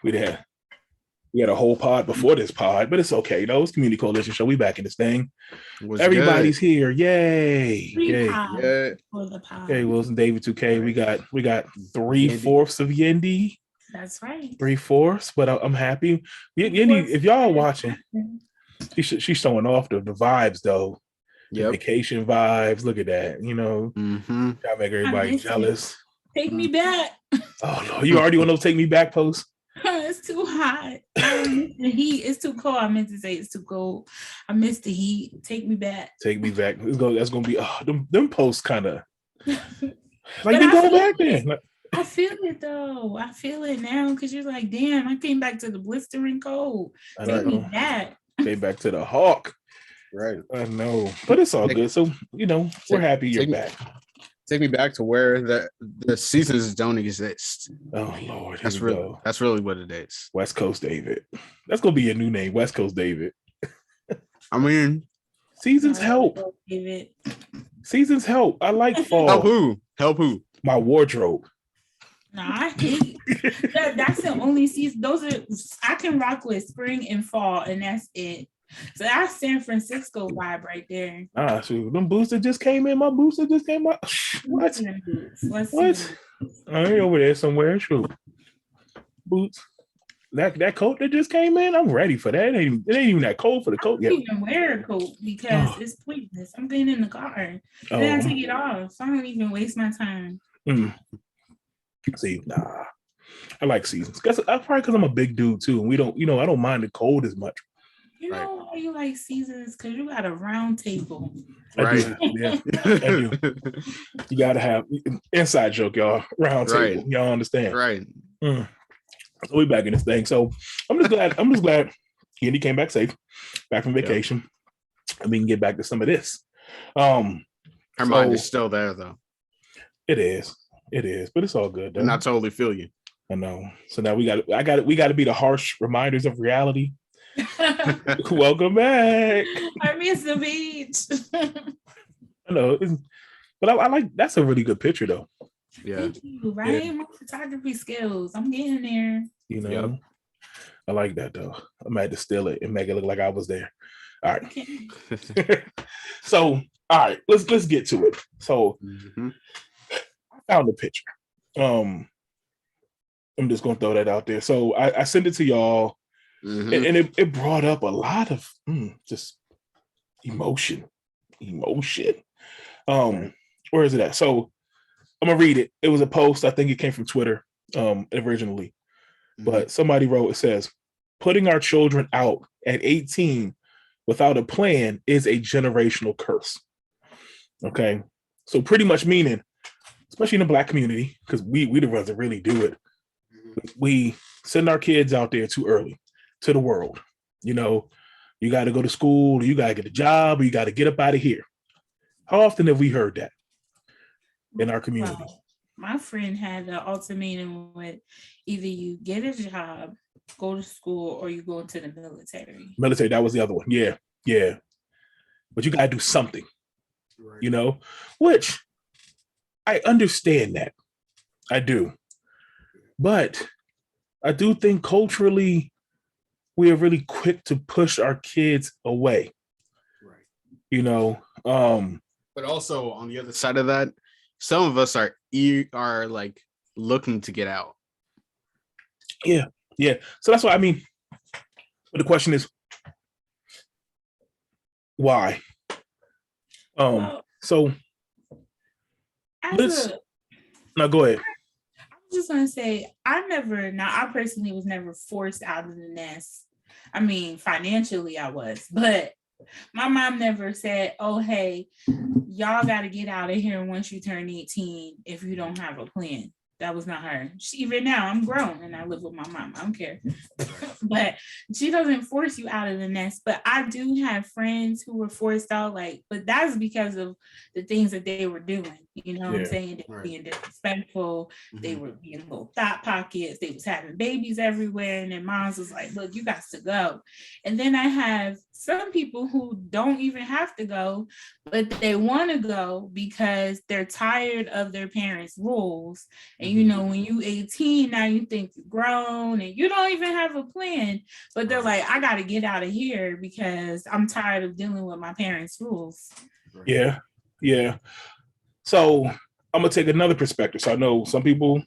we had a whole pod before this pod, but it's okay. It's Community Coalition Show. We back in this thing. Was Everybody's good. here. Yay. Yeah. For the pod. Okay, Wilson, David 2K. Right. We got 3/4 of Yendi. That's right. 3/4, but I'm happy. Yendi, if y'all watching, she's showing off the vibes though. Yep. Vacation vibes. Look at that. Mm-hmm. Gotta make everybody jealous. Take me back. Oh no, you already want to take me back post? It's too hot. The heat. It's too cold. I meant to say it's too cold. I missed the heat. Take me back. Take me back. That's gonna be them posts kind of like they go back then. Like, I feel it though. I feel it now because you're like, damn, I came back to the blistering cold. Take me back. Came back to the hawk. Right. I know, but it's all good. So we're happy you're back. Take me back to where the seasons don't exist. Oh Lord, that's really what it is. West Coast David. That's gonna be your new name, West Coast David. I mean, seasons help. David. Seasons help. I like fall. Help who? My wardrobe. No, I hate that's the only season. I can rock with spring and fall, and that's it. So that's San Francisco vibe right there. Shoot, them boots that just came in. My boots that just came out. What? What? I ain't over there somewhere. Shoot. Boots. That coat that just came in, I'm ready for that. It ain't even that cold for the coat yet. I don't even wear a coat because it's pointless. I'm getting in the car. Then I take it off. So I don't even waste my time. See, nah. I like seasons. That's probably because I'm a big dude too. And we don't, I don't mind the cold as much. You know why you like seasons? Because you got a round table. Right. Yeah. I do. You gotta have inside joke, y'all. Round table. Y'all understand. Right. So we back in this thing. So I'm just glad Andy came back safe, back from vacation. And we can get back to some of this. Her mind is still there though. It is, but it's all good though. And I totally feel you. I know. So now we gotta be the harsh reminders of reality. Welcome back. I miss the beach. I know, but I like that's a really good picture though. Yeah. Thank you, right? Yeah. My photography skills. I'm getting there. I like that though. I'm had to steal it and make it look like I was there. All right. Okay. So, all right, let's get to it. So I found the picture. I'm just gonna throw that out there. So I sent it to y'all. And it brought up a lot of just emotion. Where is it at? So I'm gonna read it. It was a post. I think it came from Twitter originally, but somebody wrote. It says, "Putting our children out at 18 without a plan is a generational curse." Okay, so pretty much meaning, especially in the Black community, because we the ones that really do it. We send our kids out there too early to the world. You got to go to school, or you got to get a job, or you got to get up out of here. How often have we heard that in our community? Well, my friend had an ultimatum with either you get a job, go to school, or you go into the military. Military, that was the other one. Yeah. But you got to do something, which I understand that. I do. But I do think culturally, we are really quick to push our kids away. Right. But also on the other side of that, some of us are like looking to get out. Yeah. So that's what I mean. But the question is, why? So now go ahead. I'm just gonna say I personally was never forced out of the nest. I mean, financially I was, but my mom never said, "Oh, hey, y'all got to get out of here once you turn 18 if you don't have a plan." That was not her. Even now, I'm grown and I live with my mom. I don't care. But she doesn't force you out of the nest. But I do have friends who were forced out, but that's because of the things that they were doing. You know what I'm saying? They were being disrespectful. They were being little thought pockets. They was having babies everywhere. And their moms was like, look, you got to go. And then I have some people who don't even have to go, but they want to go because they're tired of their parents' rules. And you know, when you 18, now you think you're grown and you don't even have a plan. But they're like, I got to get out of here because I'm tired of dealing with my parents' rules. Yeah. Yeah. So I'm gonna take another perspective. So I know some people,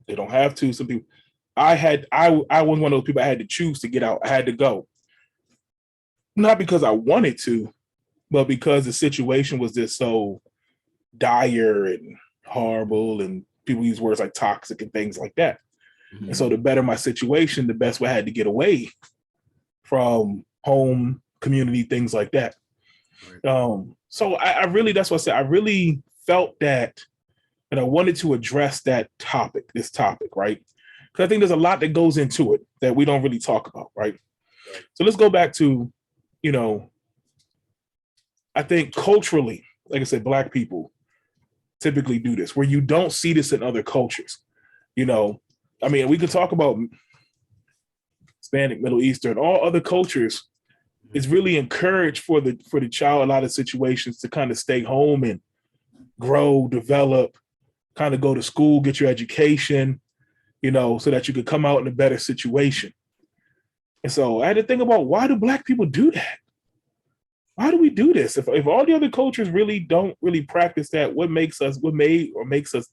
they don't have to. Some people, I was one of those people. I had to choose to get out. I had to go, not because I wanted to, but because the situation was just so dire and horrible, and people use words like toxic and things like that. And so to better my situation, the best way I had to get away from home, community, things like that. So I really, that's what I said. I really felt that, and I wanted to address this topic, right? Because I think there's a lot that goes into it that we don't really talk about, right? So let's go back to, you know, I think culturally, like I said, Black people typically do this, where you don't see this in other cultures. You know, I mean, we could talk about Hispanic, Middle Eastern, all other cultures. It's really encouraged for the child, a lot of situations, to kind of stay home and grow, develop, kind of go to school, get your education, you know, so that you could come out in a better situation. And so I had to think about, why do Black people do that? Why do we do this? If all the other cultures really don't really practice that, what makes us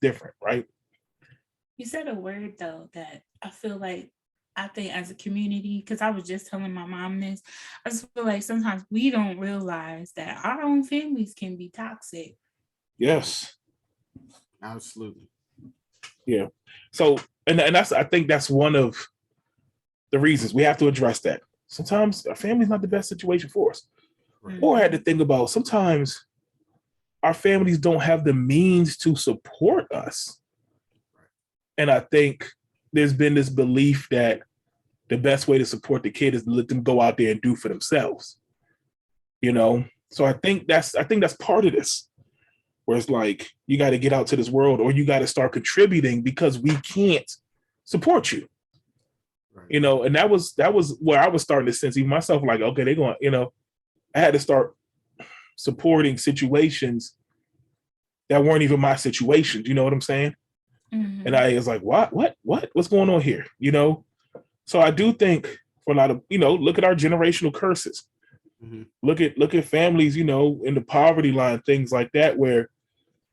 different, right? You said a word though that I feel like, I think as a community, because I was just telling my mom this, I just feel like sometimes we don't realize that our own families can be toxic. Yes. Absolutely. Yeah. So, and that's, I think that's one of the reasons we have to address that. Sometimes our family's not the best situation for us. Right. Or I had to think about, sometimes our families don't have the means to support us. And I think there's been this belief that the best way to support the kid is to let them go out there and do for themselves. You know? So I think that's part of this, where it's like, you got to get out to this world, or you got to start contributing, because we can't support you. Right. You know, and that was where I was starting to sense even myself, like, okay, they're going, you know, I had to start supporting situations that weren't even my situations. You know what I'm saying? Mm-hmm. And I was like, what's going on here? You know? So I do think, for a lot of, you know, look at our generational curses. Mm-hmm. Look at families, you know, in the poverty line, things like that, where,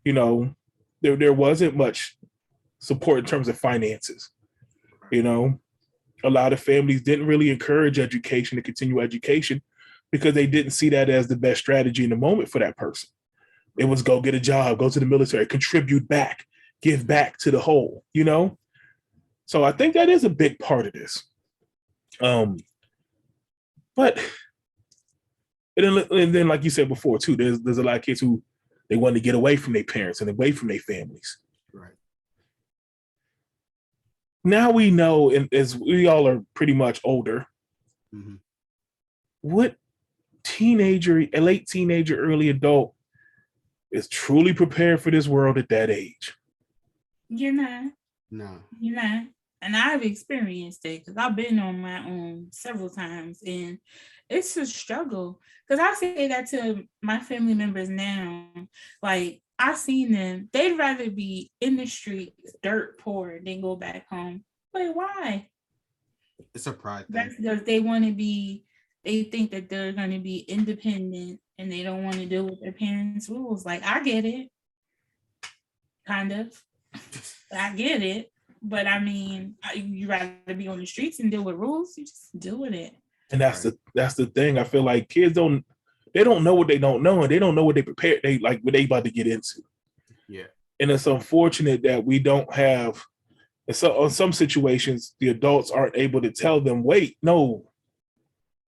you know, there wasn't much support in terms of finances. You know, a lot of families didn't really encourage education, to continue education, because they didn't see that as the best strategy in the moment for that person. It was go get a job, go to the military, contribute back, give back to the whole, you know? So I think that is a big part of this. But and then like you said before too, there's a lot of kids who, they want to get away from their parents and away from their families. Right. Now we know, and as we all are pretty much older, what teenager, a late teenager, early adult is truly prepared for this world at that age? You're not. No. You're not. And I've experienced it, because I've been on my own several times, and it's a struggle. Because I say that to my family members now. Like, I've seen them, they'd rather be in the streets, dirt poor, than go back home. But why? It's a pride thing. That's because they think that they're going to be independent, and they don't want to deal with their parents' rules. Like, I get it. Kind of. I get it. But I mean, you rather be on the streets and deal with rules, you just deal with it. And that's the thing. I feel like kids don't know what they don't know, and they don't know what what they about to get into. Yeah. And it's unfortunate that we don't have, so on some situations, the adults aren't able to tell them, wait, no,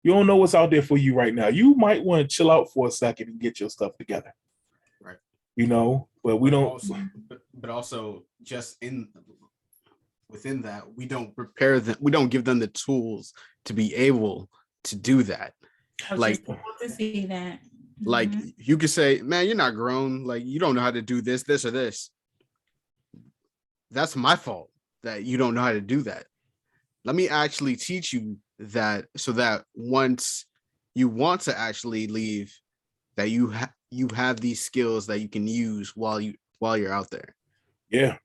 you don't know what's out there for you right now. You might want to chill out for a second and get your stuff together. Right. You know, but we don't. But also just within that, we don't prepare them. We don't give them the tools to be able to do that. I was just about to say that. Like Mhm. you could say, man, you're not grown. Like you don't know how to do this, this, or this. That's my fault that you don't know how to do that. Let me actually teach you that so that once you want to actually leave, that you have these skills that you can use while you're out there. Yeah.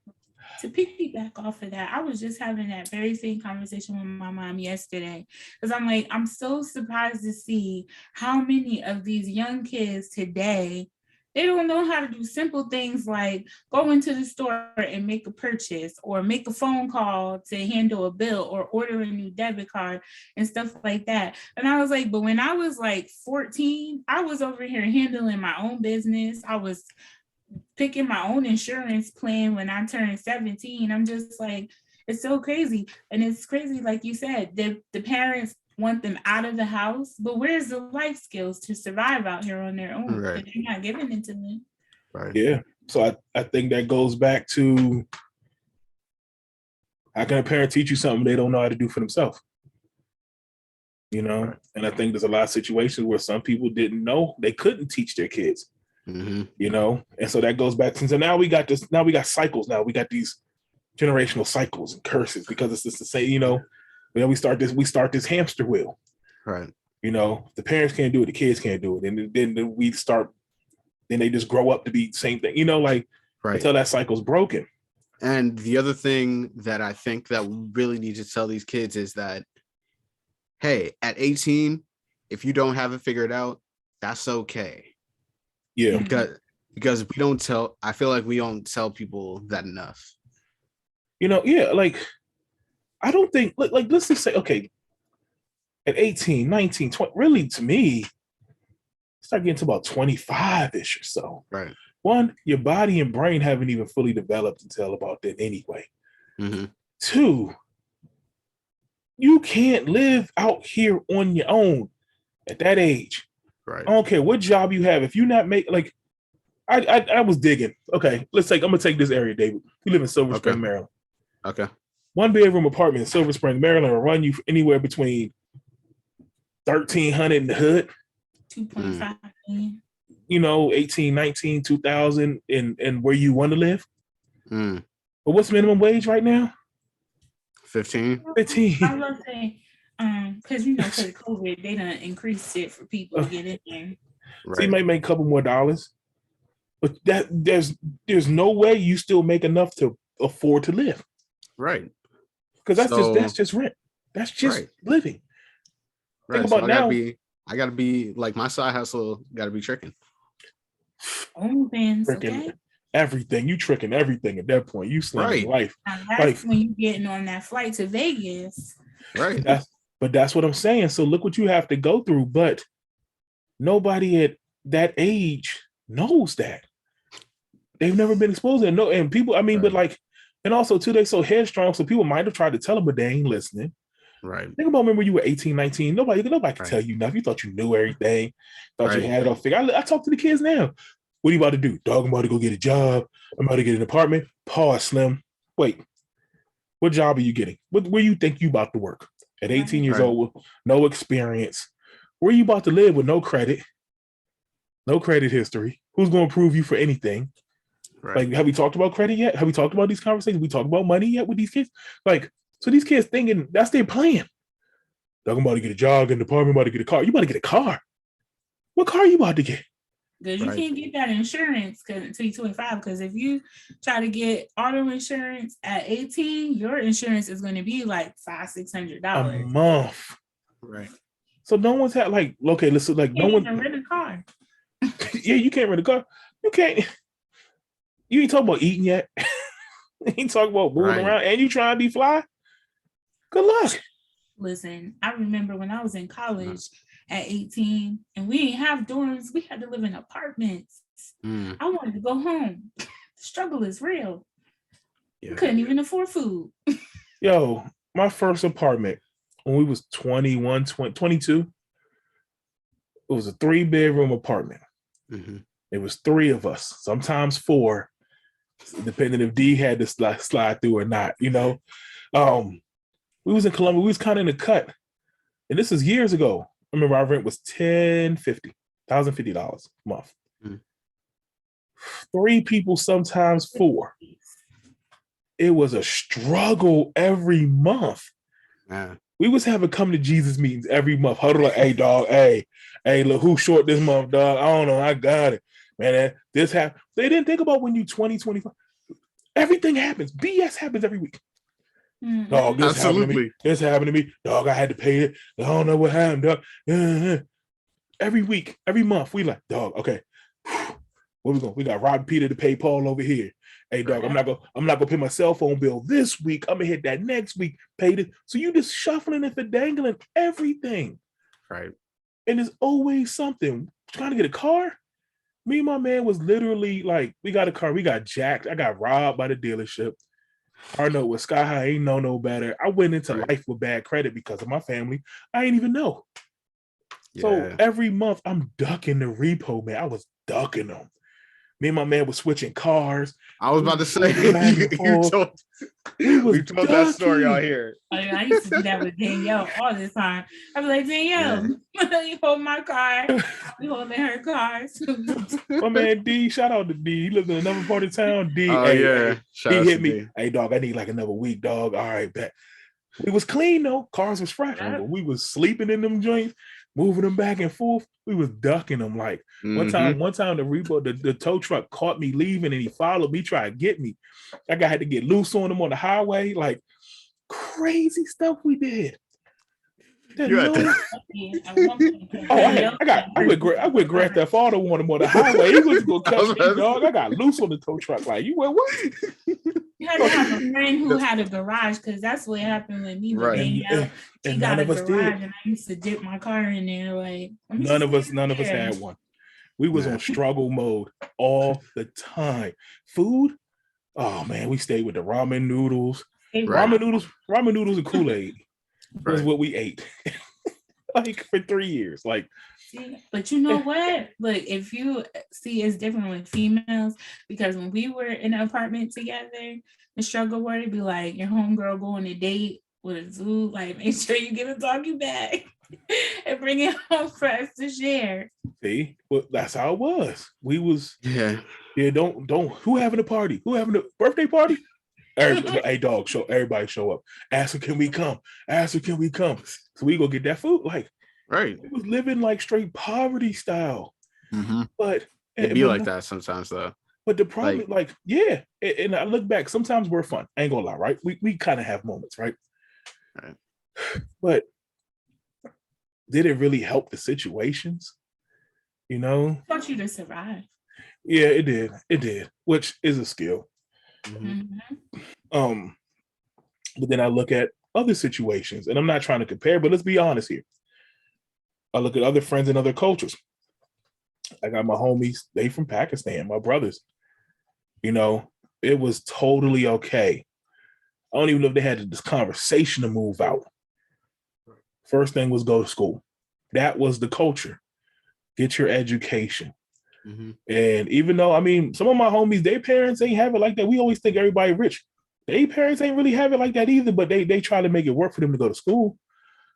To piggyback off of that, I was just having that very same conversation with my mom yesterday. Because I'm like, I'm so surprised to see how many of these young kids today, they don't know how to do simple things like go into the store and make a purchase or make a phone call to handle a bill or order a new debit card and stuff like that. And I was like, but when I was like 14, I was over here handling my own business. I was picking my own insurance plan when I turned 17. I'm just like, it's so crazy. And it's crazy, like you said, the parents want them out of the house, but where's the life skills to survive out here on their own? Right. They're not giving it to them. Right. Yeah. So I think that goes back to how can a parent teach you something they don't know how to do for themselves? Right. And I think there's a lot of situations where some people didn't know they couldn't teach their kids. Mm-hmm. And so that goes back to, so now we got cycles. Now we got these generational cycles and curses because it's just the same, we start this hamster wheel. Right. The parents can't do it, the kids can't do it. And then then they just grow up to be the same thing, Right. until that cycle's broken. And the other thing that I think that we really need to tell these kids is that, hey, at 18, if you don't have it figured out, that's okay. Yeah. Because I feel like we don't tell people that enough. Like, I don't think, like let's just say, okay, at 18, 19, 20, really to me, start getting to about 25-ish or so. Right. One, your body and brain haven't even fully developed until about then anyway. Mm-hmm. Two, you can't live out here on your own at that age. Right. I don't care what job you have. If you're not making, like, I was digging. Okay, I'm gonna take this area, David. You live in Silver Spring, Maryland. Okay. 1-bedroom apartment in Silver Spring, Maryland will run you anywhere between $1,300 in the hood. 2.5 million. 18, 19, 2000 and where you want to live. Mm. But what's minimum wage right now? 15. 15. I was gonna say, because because of COVID, they done increased it for people to get in there. Right. So you might make a couple more dollars, but there's no way you still make enough to afford to live. Right. Because that's just rent. That's just living. Right. Think about now. I gotta be like, my side hustle gotta be tricking. OnlyFans, okay? Everything. You tricking everything at that point. You slamming life. Now that's when you getting on that flight to Vegas. Right. That's what I'm saying. So look what you have to go through. But nobody at that age knows that. They've never been exposed to it. No, and people, but like, and also too, they so headstrong, so people might have tried to tell them, but they ain't listening. Right. Think about when you were 18, 19. Nobody could tell you nothing. You thought you knew everything. Thought you had it all figured. I talk to the kids now. What are you about to do? Dog, I'm about to go get a job. I'm about to get an apartment. Pause, Slim. Wait. What job are you getting? Where you think you about to work? At 18 years old, with no experience. Where you about to live with no credit history? Who's going to approve you for anything? Right. Like, have we talked about credit yet? Have we talked about these conversations? We talked about money yet with these kids? Like, so these kids thinking that's their plan. Dog, I'm about to get a job, get an apartment, I'm about to get a car. You about to get a car. What car are you about to get? Because you can't get that insurance until you're 25. Because if you try to get auto insurance at 18, your insurance is going to be like $500-$600 a month. Right. So no one's had like, okay, let's like no one can rent a car. Yeah, you can't rent a car. You can't. You ain't talking about eating yet. You ain't talking about moving around, and you trying to be fly. Good luck. Listen, I remember when I was in college at 18 and we didn't have dorms. We had to live in apartments. I wanted to go home. The struggle is real. Yeah. Couldn't even afford food. Yo, my first apartment when we was 21, 22, it was a 3-bedroom apartment. Mm-hmm. It was 3 of us, sometimes 4, depending if D had to slide through or not, We was in Columbia. We was kind of in the cut. And this is years ago. I remember our rent was $10.50. $1,050 a month. Mm. 3 people, sometimes 4. It was a struggle every month. Man. We was having come to Jesus meetings every month. Huddle like, hey, dog, hey, look, who's short this month, dog? I don't know. I got it. Man, this happened. They didn't think about when you 20, 25. Everything happens. BS happens every week. Mm-hmm. Dog, this happened to me. Absolutely. This happened to me. Dog, I had to pay it. I don't know what happened, dog. Every week, every month, we like, dog, okay. Where we going? We got Rob Peter to pay Paul over here. Hey, dog, I'm not gonna pay my cell phone bill this week. I'm gonna hit that next week, pay it. So you just shuffling and dangling everything. Right. And there's always something. Trying to get a car. Me and my man was literally like, we got a car, we got jacked. I got robbed by the dealership. Our note was sky high, ain't know no better. I went into life with bad credit because of my family. I ain't even know. Yeah. So every month I'm ducking the repo, man. I was ducking them. Me and my man was switching cars. I was about to say, we told that story out here. I used to do that with Danielle all the time. I'd be like, Danielle, you hold my car. You holding her car. My man D, shout out to D. He lives in another part of town. D, he hit me. D. Hey, dog, I need like another week, dog. All right, bet. We was clean though. Cars was fresh. But we was sleeping in them joints, moving them back and forth. We was ducking them. Like one time the repo, the tow truck caught me leaving and he followed me, tried to get me. That guy had to get loose on him on the highway. Like crazy stuff we did. I went Grand Theft Auto on him on the highway. He was gonna catch me, dog. I got loose on the tow truck. Like you went what? You had to have a friend who had a garage because that's what happened with me. Right. She got a garage, and I used to dip my car in there. Like none of us had one. We was on struggle mode all the time. Food, oh man, we stayed with the ramen noodles. Ramen noodles and Kool-Aid was what we ate. Like for 3 years. Like but you know what? Look, if you see, it's different with females because when we were in an apartment together, the struggle word would be like your homegirl go on a date with a zoo, like make sure you get a doggy bag and bring it home for us to share. See, well, that's how it was. We was don't who having a party? Who having a birthday party? Hey dog, everybody show up. Ask her, can we come? Ask her, can we come? So we go get that food. Like it was living like straight poverty style. But it'd be like that sometimes though. But the problem, and I look back, sometimes we're fun. I ain't gonna lie, right? We kind of have moments, right? But did it really help the situations? You know? I want you to survive. Yeah, it did. It did, which is a skill. But then I look at other situations, and I'm not trying to compare, but let's be honest here. I look at other friends in other cultures. I got my homies, they from Pakistan, my brothers. You know, it was totally okay. I don't even know if they had this conversation to move out. First thing was go to school. That was the culture. Get your education. And even though, I mean, some of my homies, their parents ain't have it like that. We always think everybody rich. Their parents ain't really have it like that either, but they try to make it work for them to go to school.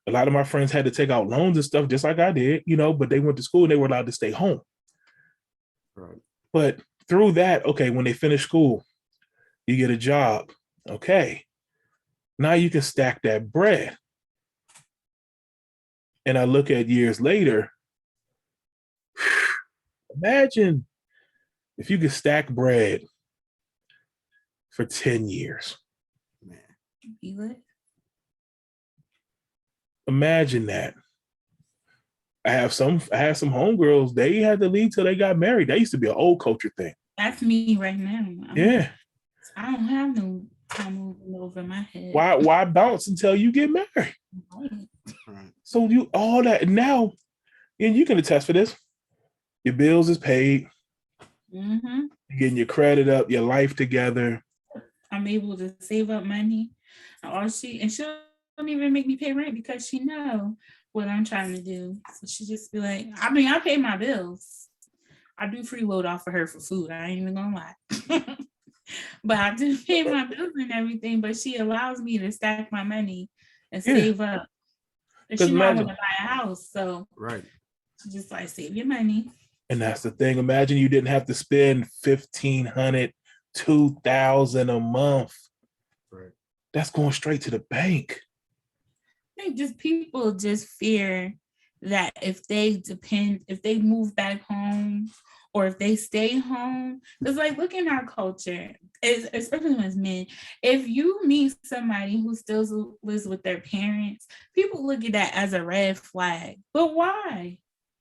A lot of my friends had to take out loans and stuff just like I did, you know, but they went to school and they were allowed to stay home. But through that, okay, when they finish school, you get a job. Okay. Now you can stack that bread. And I look at years later, imagine if you could stack bread for 10 years. Man. Imagine that. I have some homegirls, they had to leave till they got married. That used to be an old culture thing. That's me right now. I don't have no time moving over my head. Why bounce until you get married? So you all that now, and you can attest for this. Your bills is paid. You're getting your credit up, your life together. I'm able to save up money. She don't even make me pay rent because she know what I'm trying to do. So she just be like, I mean, I pay my bills. I do freeload off of her for food. I ain't even gonna lie. But I do pay my bills and everything, but she allows me to stack my money and save up. And she know I want to buy a house. So Just like save your money. And that's the thing. Imagine you didn't have to spend $1,500, $2,000 a month. Right. That's going straight to the bank. I think just people just fear that if they move back home or if they stay home, because like look in our culture, especially when it's men, if you meet somebody who still lives with their parents, people look at that as a red flag. But why?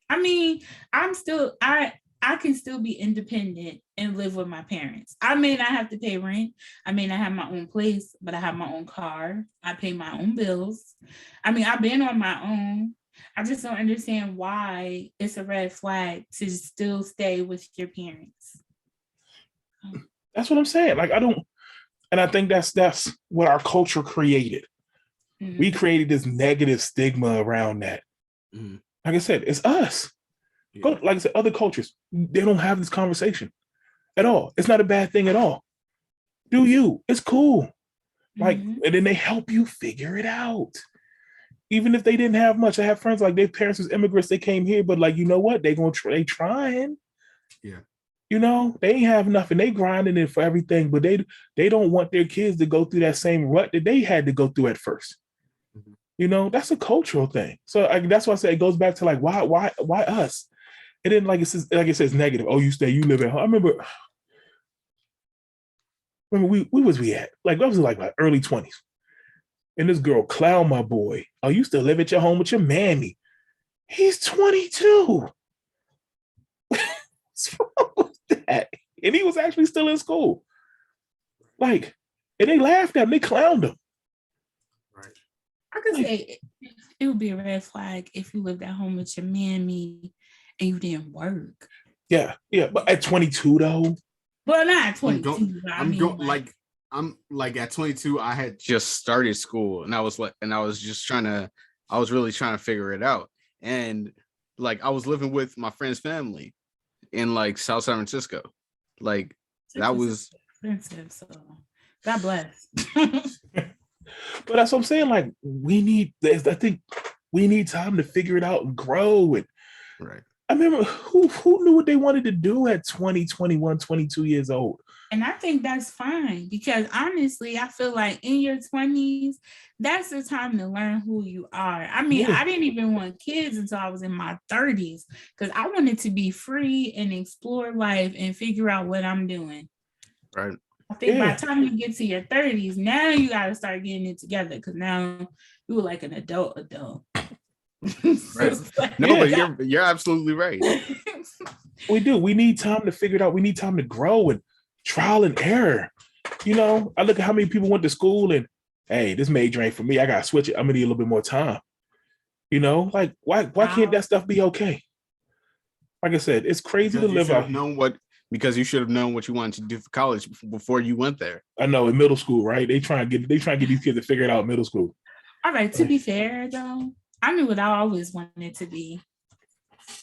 I mean, I can still be independent and live with my parents. I may not have to pay rent. I may not have my own place, but I have my own car. I pay my own bills. I mean, I've been on my own. I just don't understand why it's a red flag to still stay with your parents. That's what I'm saying. Like, I don't, and I think that's what our culture created. Mm-hmm. We created this negative stigma around that. Mm-hmm. Like I said, it's us. Yeah. Go, like I said, other cultures, they don't have this conversation at all. It's not a bad thing at all. Do you? It's cool. Like, mm-hmm. And then they help you figure it out. Even if they didn't have much. I have friends like their parents was immigrants. They came here, but like, you know what? They trying. Yeah. You know, they ain't have nothing. They grinding it for everything, but they don't want their kids to go through that same rut that they had to go through at first. Mm-hmm. You know, that's a cultural thing. So that's why I say it goes back to like, why us? And then like it says negative. Oh, you live at home. I remember we was we at? Like I was like my early 20s. And this girl clown my boy. Oh, you still live at your home with your mammy. He's 22. What's wrong with that? And he was actually still in school. Like, and they laughed at him. They clowned him. Right. I could say it would be a red flag if you lived at home with your mammy and you didn't work. Yeah. But at 22 though. Well, not at 22. I'm like at 22, I had just started school and I was really trying to figure it out. And like, I was living with my friend's family in like South San Francisco. Like that was expensive. So God bless. But that's what I'm saying. Like I think we need time to figure it out and grow. And right. I remember who knew what they wanted to do at 20, 21, 22 years old. And I think that's fine because honestly, I feel like in your 20s, that's the time to learn who you are. I mean, I didn't even want kids until I was in my 30s because I wanted to be free and explore life and figure out what I'm doing. Right. I think by the time you get to your 30s, now you got to start getting it together because now you were like an adult. Right. No, but you're absolutely right. We do. We need time to figure it out. We need time to grow and trial and error. You know, I look at how many people went to school and, hey, this major ain't for me. I got to switch it. I'm going to need a little bit more time. You know, like why can't that stuff be okay? Like I said, it's crazy to live out. Because you should have known what you wanted to do for college before you went there. I know, in middle school, right? They try and get these kids to figure it out in middle school. All right, to be fair though, I knew what I always wanted to be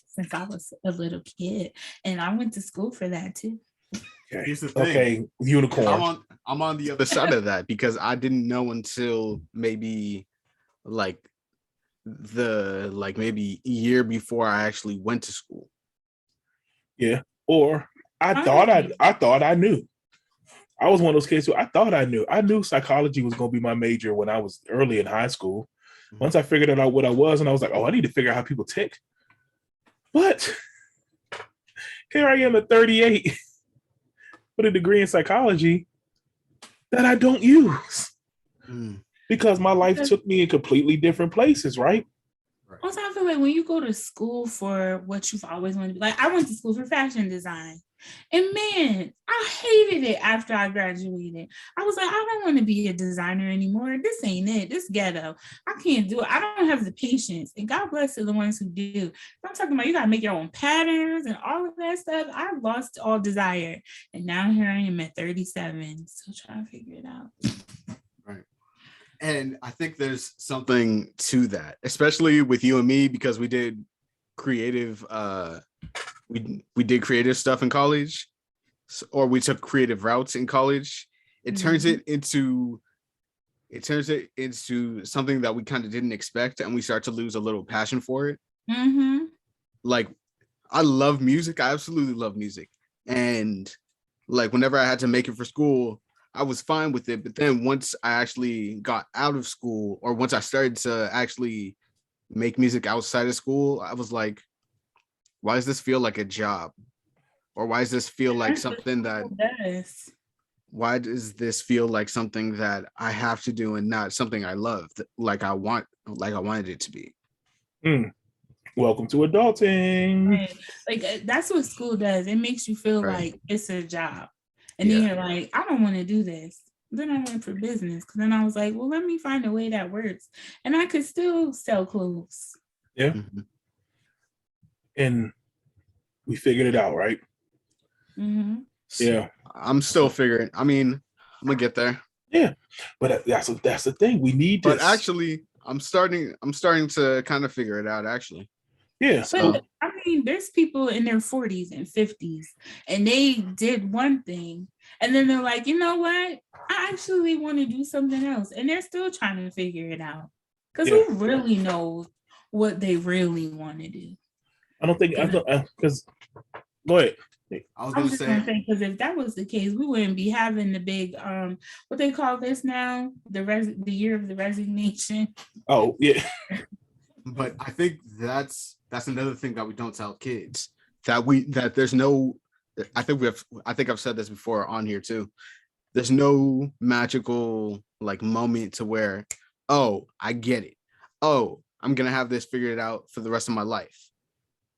since I was a little kid, and I went to school for that too. Okay. Here's the thing. Okay, unicorn. I'm on the other side of that because I didn't know until maybe maybe a year before I actually went to school. Yeah, or I thought I knew. I was one of those kids who I thought I knew. I knew psychology was going to be my major when I was early in high school. Once I figured out what I was, and I was like, oh, I need to figure out how people tick. But here I am at 38 with a degree in psychology that I don't use because my life took me in completely different places, right? Also, I feel like when you go to school for what you've always wanted to be, like I went to school for fashion design. And man, I hated it after I graduated. I was like, I don't want to be a designer anymore. This ain't it. This ghetto. I can't do it. I don't have the patience. And God bless the ones who do. I'm talking about you got to make your own patterns and all of that stuff. I lost all desire. And now here I am at 37, still trying to figure it out. Right. And I think there's something to that, especially with you and me, because we did creative we did creative stuff in college, or we took creative routes in college. It turns it into something that we kind of didn't expect, and we start to lose a little passion for it. like I love music. I absolutely love music. And like whenever I had to make it for school, I was fine with it. But then once I actually got out of school, or once I started to actually make music outside of school, I was like, why does this feel like a job? Or why does this feel like That's what something that school does. why does this feel like something that I have to do and not something I love, like I wanted it to be? Welcome to adulting. Right. Like that's what school does. It makes you feel Right. like it's a job. And Yeah. then you're like, I don't want to do this. Then I went for business because then I was like, well, let me find a way that works. And I could still sell clothes. Yeah. Mhm. And we figured it out, right? Mm-hmm. Yeah. I'm still figuring. I mean, I'm gonna get there. Yeah. But that's the thing. We need But this. actually, I'm starting to kind of figure it out, actually. Yeah. But I mean, there's people in their 40s and 50s, and they did one thing, and then they're like, you know what? I actually want to do something else, and they're still trying to figure it out. Because Yeah. who really knows what they really want to do? I don't think because go ahead. I was I was gonna just gonna say, because if that was the case, we wouldn't be having the big what they call this now, the year of the resignation. Oh, yeah. but I think that's another thing that we don't tell kids, that there's no. I think I've said this before on here too. There's no magical like moment to where, oh, I get it. Oh, I'm gonna have this figured out for the rest of my life.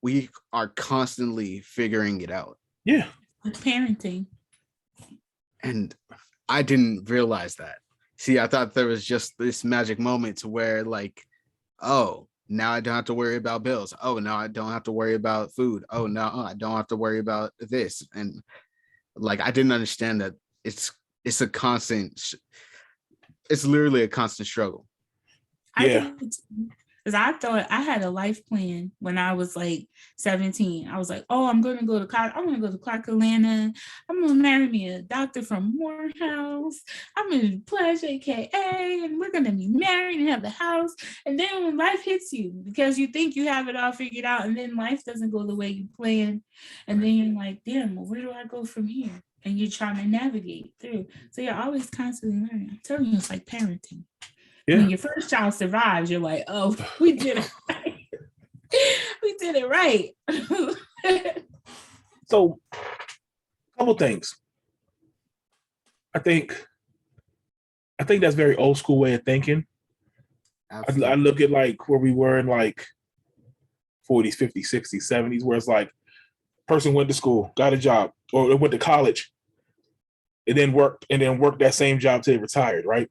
We are constantly figuring it out. Yeah. With parenting. And I didn't realize that. See, I thought there was just this magic moment to where like, oh, now I don't have to worry about bills. Oh, now I don't have to worry about food. Oh, no, I don't have to worry about this. And like, I didn't understand that it's a constant, it's literally a constant struggle. Yeah. Because I thought I had a life plan when I was like 17. I was like, oh, I'm going to go to college. I'm going to go to Clark Atlanta. I'm going to marry me a doctor from Morehouse. I'm going to pledge AKA, and we're going to be married and have the house. And then when life hits you, because you think you have it all figured out, and then life doesn't go the way you planned. And then you're like, damn, well, where do I go from here? And you're trying to navigate through. So you're always constantly learning. I'm telling you, it's like parenting. Yeah. When your first child survives, you're like, oh, we did it right. We did it right. So, a couple things. I think that's very old school way of thinking. I look at like where we were in like 40s, 50s, 60s, 70s, where it's like person went to school, got a job, or went to college, and then worked that same job till they retired, right?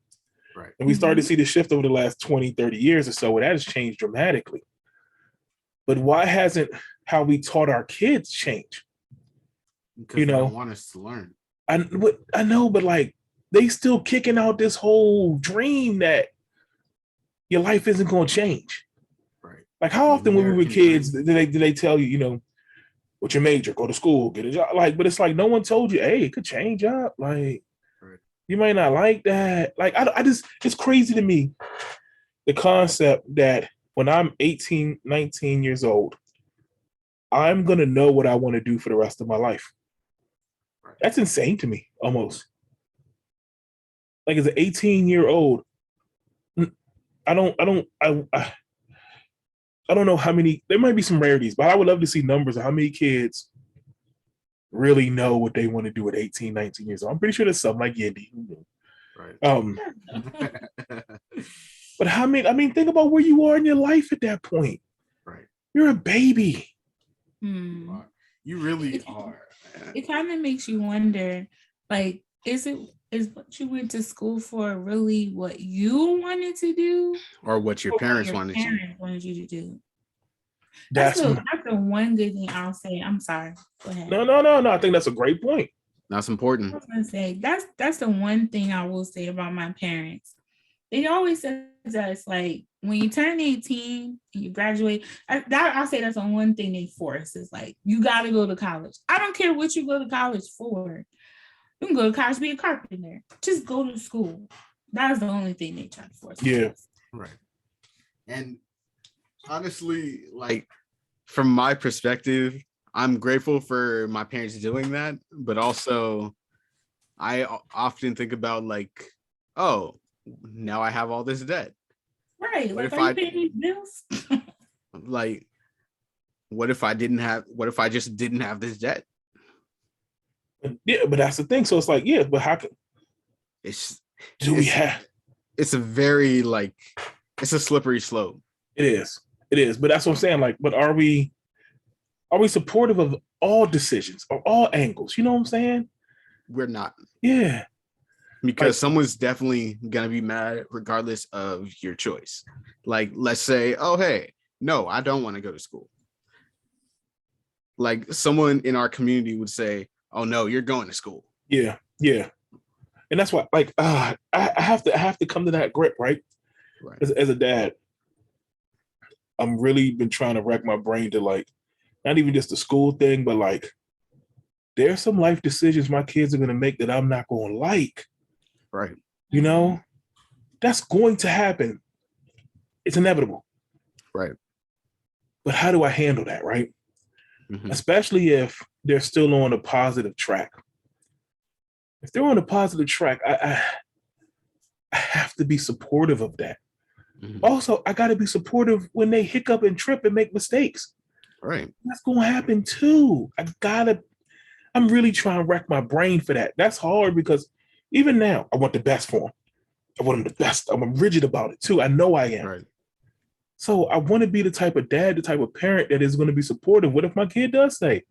Right. And we started to see the shift over the last 20, 30 years or so, where that has changed dramatically. But why hasn't how we taught our kids changed? Because You they know, don't want us to learn. I know, but like they still kicking out this whole dream that your life isn't going to change. Right. Like how often when we were American kids dream. did they tell you, you know, what's your major? Go to school, get a job. Like, but it's like no one told you, hey, it could change up. Like, Right. you might not like that. Like, I just, it's crazy to me, the concept that when I'm 18, 19 years old, I'm going to know what I want to do for the rest of my life. Right. That's insane to me, almost. Like as an 18-year-old, I don't know how many, there might be some rarities, but I would love to see numbers of how many kids really know what they want to do at 18, 19 years old. I'm pretty sure there's some like Yendi. Right. But how many, I mean, think about where you are in your life at that point. Right. You're a baby. You really are. It kind of makes you wonder, like, is what you went to school for really what you wanted to do, or what your parents wanted you to do? That's the one good thing I'll say. I'm sorry. Go ahead. No. I think that's a great point. That's important. I was gonna say that's the one thing I will say about my parents. They always said to us, like, when you turn 18 and you graduate, I'll say that's the one thing they force is like, you got to go to college. I don't care what you go to college for. You can go to college, be a carpenter. Just go to school. That's the only thing they try to force. Yeah. Right. And honestly, like, from my perspective, I'm grateful for my parents doing that, but also I often think about like, oh, now I have all this debt. Right. What Like, if are you I paying these bills? like? What if I didn't have? What if I just didn't have this debt? Yeah, but that's the thing. So it's like, yeah, but how can It's do we it's have? it's a very like it's a slippery slope. It is. It is. But that's what I'm saying. Like, but are we supportive of all decisions or all angles? You know what I'm saying? We're not, Yeah. because someone's definitely gonna be mad regardless of your choice. Like, let's say, oh hey, no, I don't want to go to school. Like someone in our community would say, oh no, you're going to school. Yeah. Yeah. And that's why, like, I have to come to that grip, right? Right. As a dad, I'm really been trying to rack my brain to like, not even just the school thing, but like, there's some life decisions my kids are going to make that I'm not going to like. Right. You know, that's going to happen. It's inevitable. Right. But how do I handle that, right? Mm-hmm. Especially if they're still on a positive track. If they're on a positive track, I have to be supportive of that. Mm-hmm. Also, I got to be supportive when they hiccup and trip and make mistakes. Right. That's going to happen too. I'm really trying to rack my brain for that. That's hard because even now, I want the best for them. I want them the best. I'm rigid about it too. I know I am. Right. So I want to be the type of dad, the type of parent that is going to be supportive. What if my kid does say,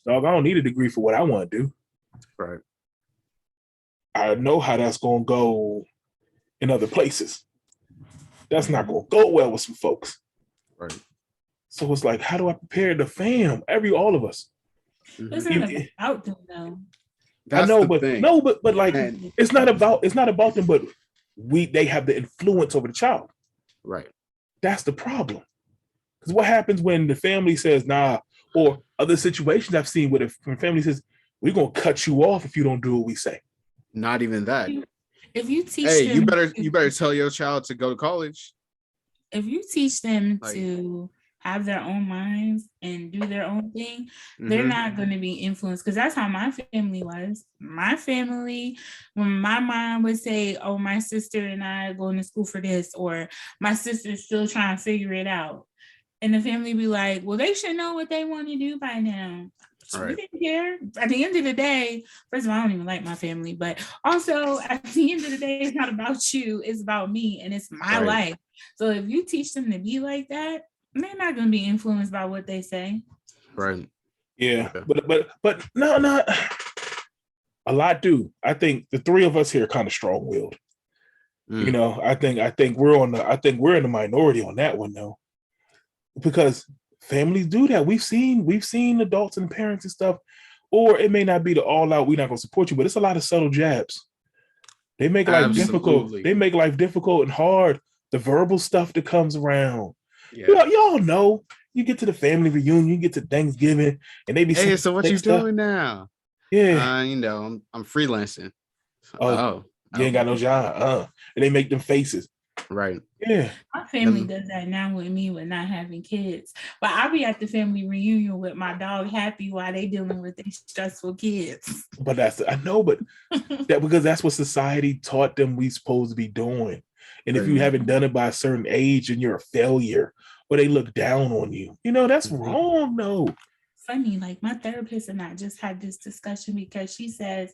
dog, I don't need a degree for what I want to do. Right. I know how that's going to go in other places. That's not going to go well with some folks. Right. So it's like, how do I prepare the fam? All of us. It's not about them though. That's I know, the but thing. no, but like, And it's not about them, but they have the influence over the child. right. That's the problem. Because what happens when the family says, nah, or other situations I've seen when family says, we're going to cut you off if you don't do what we say. Not even that. If you teach Hey, them, you better tell your child to go to college. If you teach them Like, to have their own minds and do their own thing, mm-hmm. they're not going to be influenced, because that's how my family was. My family, when my mom would say, oh, my sister and I are going to school for this, or my sister's still trying to figure it out, and the family be like, well, they should know what they want to do by now. So we didn't care. At the end of the day, first of all, I don't even like my family, but also at the end of the day, it's not about you, it's about me, and it's my life. So if you teach them to be like that, they're not going to be influenced by what they say. Right. Yeah. But no, a lot do. I think the three of us here are kind of strong-willed. You know, I think we're in the minority on that one though, because families do that. We've seen adults and parents and stuff, or it may not be the all out, we're not going to support you, but it's a lot of subtle jabs. They make life difficult. They make life difficult and hard. The verbal stuff that comes around. Yeah. Y'all know, you get to the family reunion, you get to Thanksgiving, and they be saying, hey, so what you stuff. doing now? Yeah. You know, I'm freelancing. You ain't got no job. And they make them faces. Right. Yeah. My family does that now with me with not having kids. But I'll be at the family reunion with my dog happy while they dealing with these stressful kids. But because that's what society taught them we supposed to be doing. And if you haven't done it by a certain age, and you're a failure, or they look down on you, you know, that's wrong, though. Funny, like my therapist and I just had this discussion, because she says,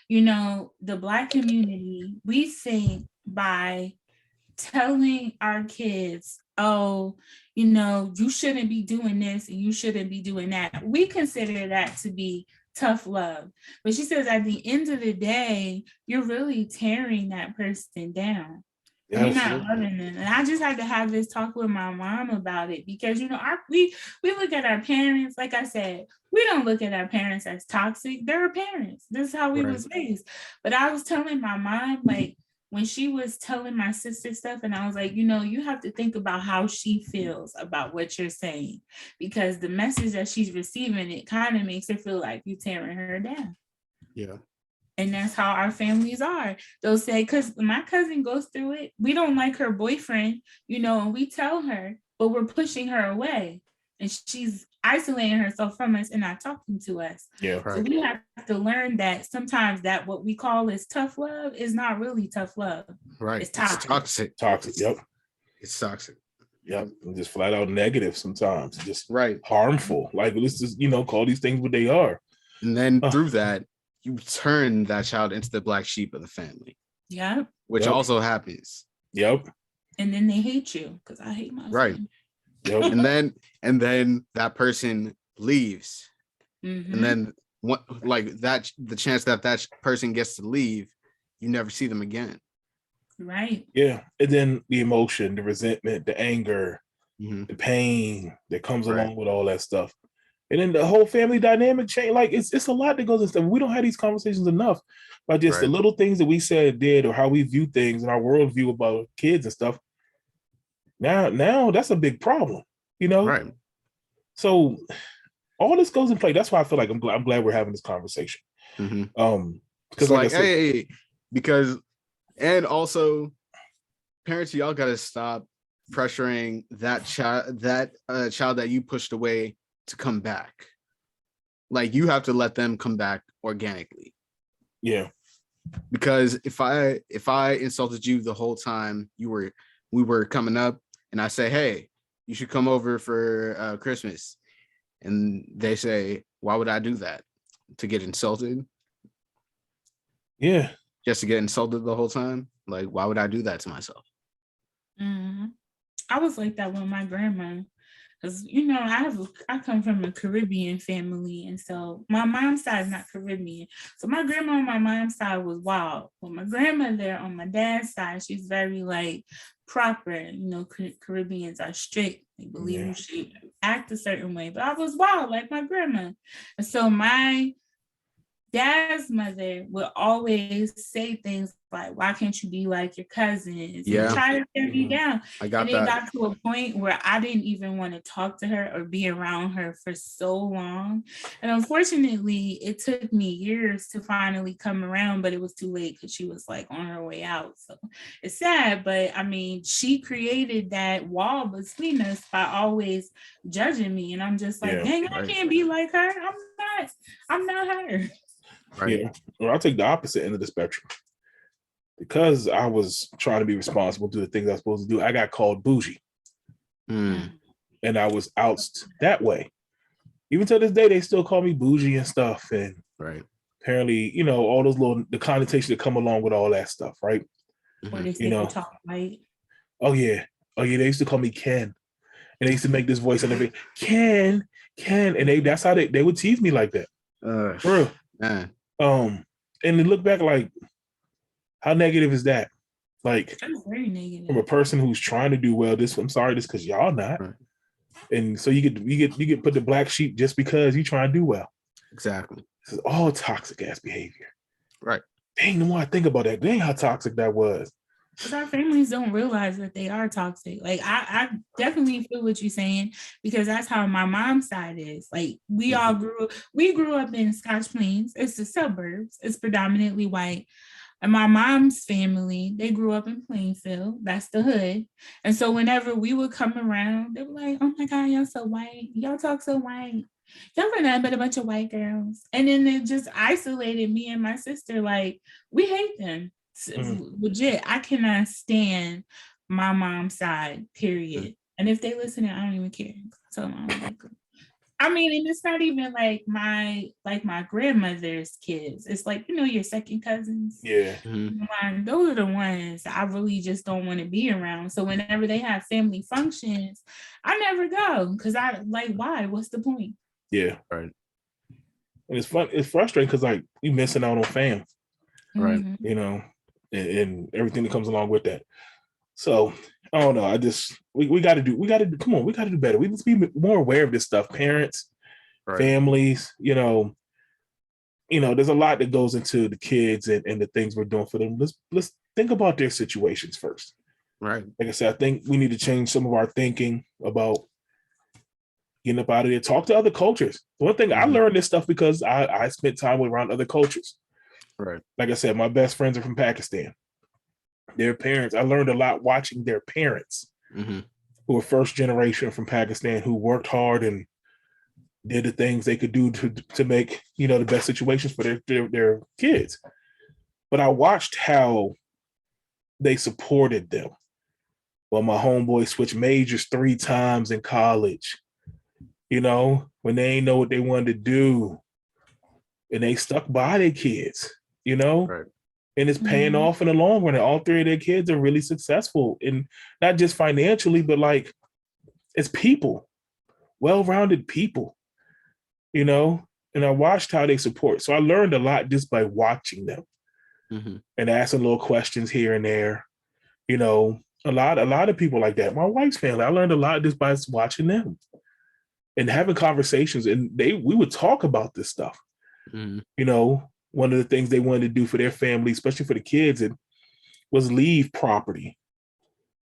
you know, the Black community, we think by telling our kids, oh, you know, you shouldn't be doing this and you shouldn't be doing that, we consider that to be tough love. But she says at the end of the day, you're really tearing that person down. You're not loving them. And I just had to have this talk with my mom about it, because, you know, we look at our parents, like I said, we don't look at our parents as toxic. They're our parents. This is how we was raised. But I was telling my mom, like, when she was telling my sister stuff, and I was like, you know, you have to think about how she feels about what you're saying, because the message that she's receiving, it kind of makes her feel like you tearing her down. Yeah. And that's how our families are. They'll say, because my cousin goes through it. We don't like her boyfriend, you know, and we tell her, but we're pushing her away. and she's isolating herself from us and not talking to us. Yeah. So we have to learn that sometimes that what we call is tough love is not really tough love. Right. It's toxic. Toxic. Yep. It's toxic. Yep. Just flat out negative sometimes. Just right. Harmful. Like, let's just, call these things what they are. And then through that, you turn that child into the black sheep of the family. Yeah. Which also happens. Yep. And then they hate you because I hate my family. Yep. and then that person leaves. Mm-hmm. And then the chance that person gets to leave, you never see them again. Right. Yeah. And then the emotion, the resentment, the anger, mm-hmm. the pain that comes along with all that stuff. And then the whole family dynamic change. Like, it's a lot that goes into stuff. We don't have these conversations enough about just the little things that we said, did, or how we view things and our worldview about kids and stuff. Now that's a big problem, Right. So all this goes in play. That's why I feel like I'm glad we're having this conversation. Mm-hmm. Because because and also parents, y'all gotta stop pressuring that child that you pushed away to come back. Like, you have to let them come back organically. Yeah. Because if I insulted you the whole time we were coming up, and I say, hey, you should come over for Christmas, and they say, why would I do that? To get insulted? Yeah. Just to get insulted the whole time? Like, why would I do that to myself? Mm-hmm. I was like that with my grandma. Because, I come from a Caribbean family. And so my mom's side is not Caribbean. So my grandma on my mom's side was wild. But my grandmother on my dad's side, she's very proper. Caribbeans are strict. They believe you should act a certain way. But I was wild like my grandma. And so my dad's mother would always say things like, why can't you be like your cousins? Yeah. And try to tear me down. I got and that. It got to a point where I didn't even want to talk to her or be around her for so long. And unfortunately, it took me years to finally come around, but it was too late because she was on her way out. So it's sad, but she created that wall between us by always judging me. And I'm just like, dang, I can't be like her. I'm not her. Right. Yeah. Well, I'll take the opposite end of the spectrum. Because I was trying to be responsible, do the things I was supposed to do, I got called bougie. And I was ousted that way. Even to this day, they still call me bougie and stuff. And apparently, all those the connotation that come along with all that stuff, right? Or they say you talk white. Oh yeah. They used to call me Ken. And they used to make this voice and everything. Ken. And that's how they would tease me like that. For real. Man. And they look back like, how negative is that? Like, that's very negative. From a person who's trying to do well. I'm sorry, this because y'all not. Right. And so you get put the black sheep just because you try to do well. Exactly. This is all toxic ass behavior. Right. Dang, the more I think about that, dang how toxic that was. Because our families don't realize that they are toxic. Like, I definitely feel what you're saying, because that's how my mom's side is. Like, we grew up in Scotch Plains. It's the suburbs. It's predominantly white. And my mom's family, they grew up in Plainfield. That's the hood. And so whenever we would come around, they were like, oh my God, y'all so white. Y'all talk so white. Y'all are nothing but a bunch of white girls. And then it just isolated me and my sister. Like, we hate them. Legit. I cannot stand my mom's side, period. And if they listen, I don't even care. So and it's not even like my grandmother's kids. It's your second cousins. Yeah. Those are the ones I really just don't want to be around. So whenever they have family functions, I never go because I why? What's the point? Yeah. Right. And it's fun. It's frustrating because you missing out on fam. Right. And everything that comes along with that. So I don't know. We got to do better. We need to be more aware of this stuff. Parents, families, there's a lot that goes into the kids and the things we're doing for them. Let's think about their situations first. Right. Like I said, I think we need to change some of our thinking about getting up out of there. Talk to other cultures. One thing I learned this stuff because I spent time around other cultures. Right. Like I said, my best friends are from Pakistan. Their parents, I learned a lot watching their parents. who are first generation from Pakistan who worked hard and did the things they could do to make, the best situations for their kids. But I watched how they supported them. Well, my homeboy switched majors 3 times in college, when they ain't know what they wanted to do. And they stuck by their kids, Right. and it's paying off in the long run. And all 3 of their kids are really successful, and not just financially, but like as people, well-rounded people, and I watched how they support. So I learned a lot just by watching them and asking little questions here and there. A lot of people like that. My wife's family, I learned a lot just by watching them and having conversations. And we would talk about this stuff. One of the things they wanted to do for their family, especially for the kids, was leave property,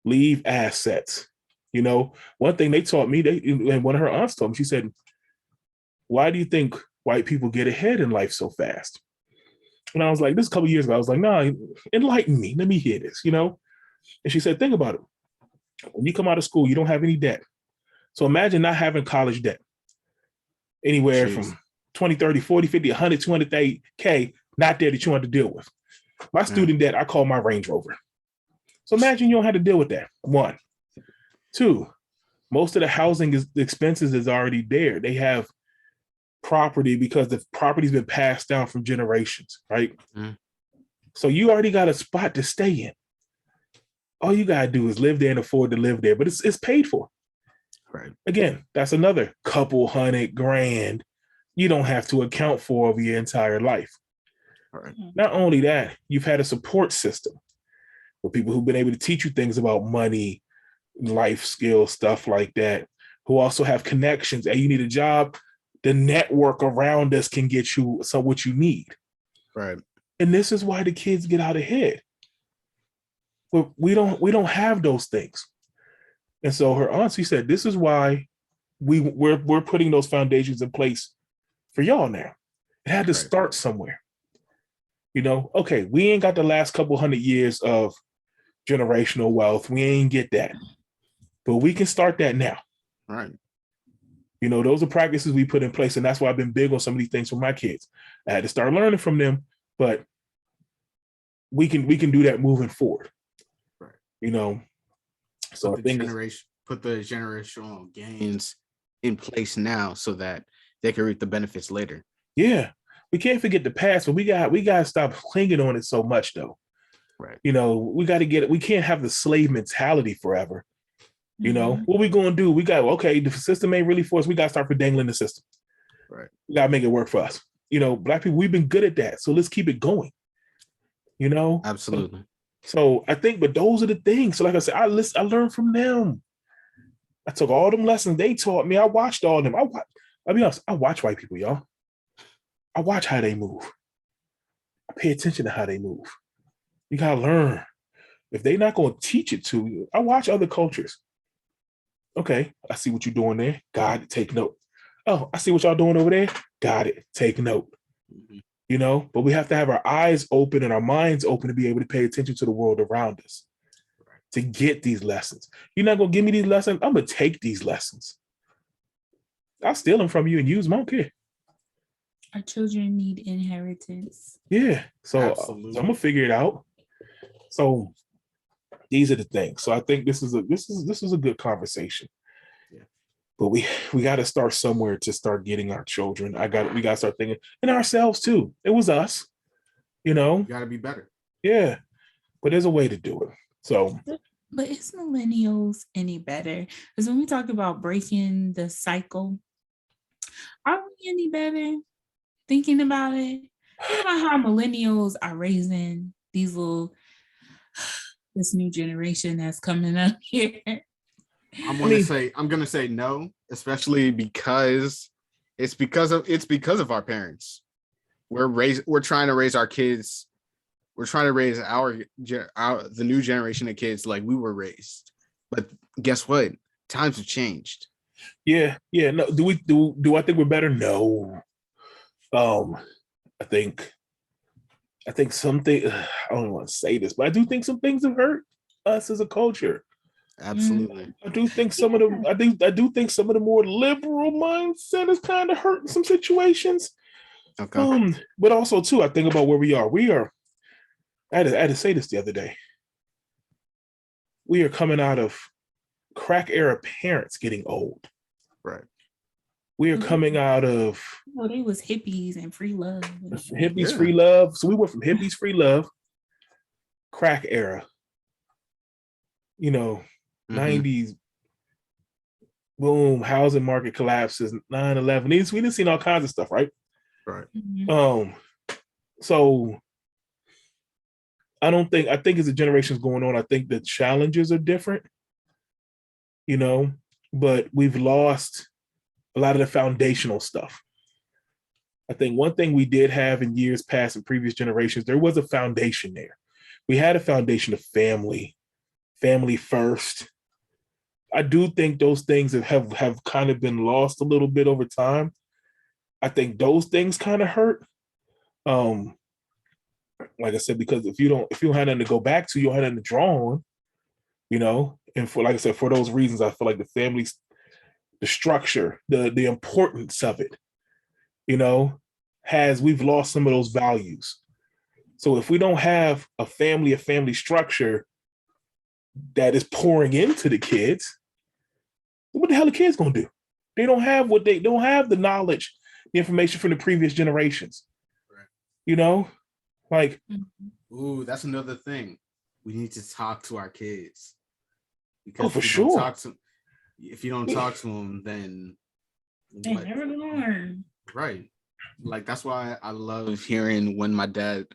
leave assets. One thing they taught me, and one of her aunts told me, she said, "Why do you think white people get ahead in life so fast?" And I was like, this a couple of years ago, I was like, "No, enlighten me. Let me hear this." And she said, "Think about it. When you come out of school, you don't have any debt. So imagine not having college debt. Anywhere from 20, 30, 40, 50, 100, 200K, not there that you want to deal with. My student debt, I call my Range Rover. So imagine you don't have to deal with that. 1. 2, most of the housing expenses is already there. They have property because the property's been passed down from generations, right? So you already got a spot to stay in. All you got to do is live there and afford to live there, but it's paid for. Right. Again, that's another couple $100,000 you don't have to account for over your entire life. Right. Not only that, you've had a support system for people who've been able to teach you things about money, life skills, stuff like that, who also have connections. Hey, you need a job, the network around us can get you what you need. Right. And this is why the kids get out ahead. But we don't have those things. And so her aunt, she said, this is why we're putting those foundations in place for y'all now. It had to start somewhere. Okay, we ain't got the last couple 100 years of generational wealth. We ain't get that. But we can start that now. Right. Those are practices we put in place. And that's why I've been big on some of these things for my kids. I had to start learning from them, but we can do that moving forward. Right. So put the generational gains in place now so that they can reap the benefits later. Yeah. We can't forget the past, but we got to stop clinging on it so much though. Right. We got to get it. We can't have the slave mentality forever. What we going to do? We got, the system ain't really for us. We got to start dangling the system. Right. We got to make it work for us. Black people, we've been good at that. So let's keep it going. Absolutely. So I think, but those are the things. So like I said, I learned from them. I took all them lessons they taught me. I watched all of them. I'll be honest, I watch white people, y'all. I watch how they move. I pay attention to how they move. You got to learn. If they're not going to teach it to you, I watch other cultures. Okay, I see what you're doing there. Got it. Take note. Oh, I see what y'all doing over there. Got it. Take note. But we have to have our eyes open and our minds open to be able to pay attention to the world around us, to get these lessons. You're not going to give me these lessons. I'm going to take these lessons. I'll steal them from you and use them. I don't care. Our children need inheritance. Yeah. So I'm going to figure it out. So these are the things. So I think this is a good conversation. Yeah. But we got to start somewhere to start getting our children. We got to start thinking, and ourselves too. It was us, You got to be better. Yeah. But there's a way to do it. So. But is millennials any better? Because when we talk about breaking the cycle, are we any better? Thinking about it, think about how millennials are raising this new generation that's coming up here. I'm gonna say no, especially because it's because of our parents. We're trying to raise our kids. We're trying to raise the new generation of kids like we were raised. But guess what? Times have changed. Yeah. No, do I think we're better? No. I think something, I don't want to say this, but I do think some things have hurt us as a culture. Absolutely. I do think some of the I do think some of the more liberal mindset is kind of hurting some situations. Okay. But also too, I think about where we are. I had to say this the other day. We are coming out of crack era parents getting old. Right. We are coming out of they was hippies and free love. Hippies free love. So we went from hippies free love, crack era, 90s, boom, housing market collapses, 9/11. We didn't see all kinds of stuff, right? Right. So I think as the generation's going on, I think the challenges are different, but we've lost a lot of the foundational stuff. I think one thing we did have in years past in previous generations, there was a foundation there. We had a foundation of family first. I do think those things have kind of been lost a little bit over time. I think those things kind of hurt. Like I said, because if you don't have nothing to go back to, you don't have nothing to draw on, And for, like I said, for those reasons, I feel like the family's, the structure, the importance of it, we've lost some of those values. So if we don't have a family structure that is pouring into the kids, what the hell are the kids gonna do? They don't have the knowledge, the information from the previous generations. Right. Like, ooh, that's another thing. We need to talk to our kids. Because for sure. If you don't talk to them, then they never gonna learn. Right. Like, that's why I love hearing when my dad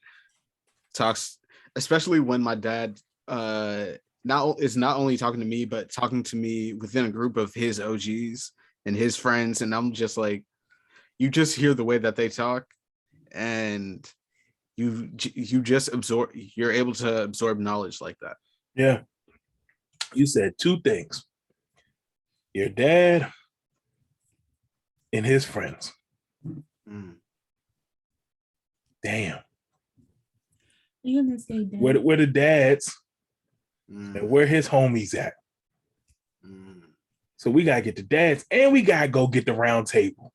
talks, especially when my dad is not only talking to me, but talking to me within a group of his OGs and his friends. And I'm just like, you just hear the way that they talk, and you just you're able to absorb knowledge like that. Yeah. You said two things. Your dad and his friends. Damn. You're gonna say dad. Where the dads and where his homies at. So we gotta get the dads and we gotta go get the round table.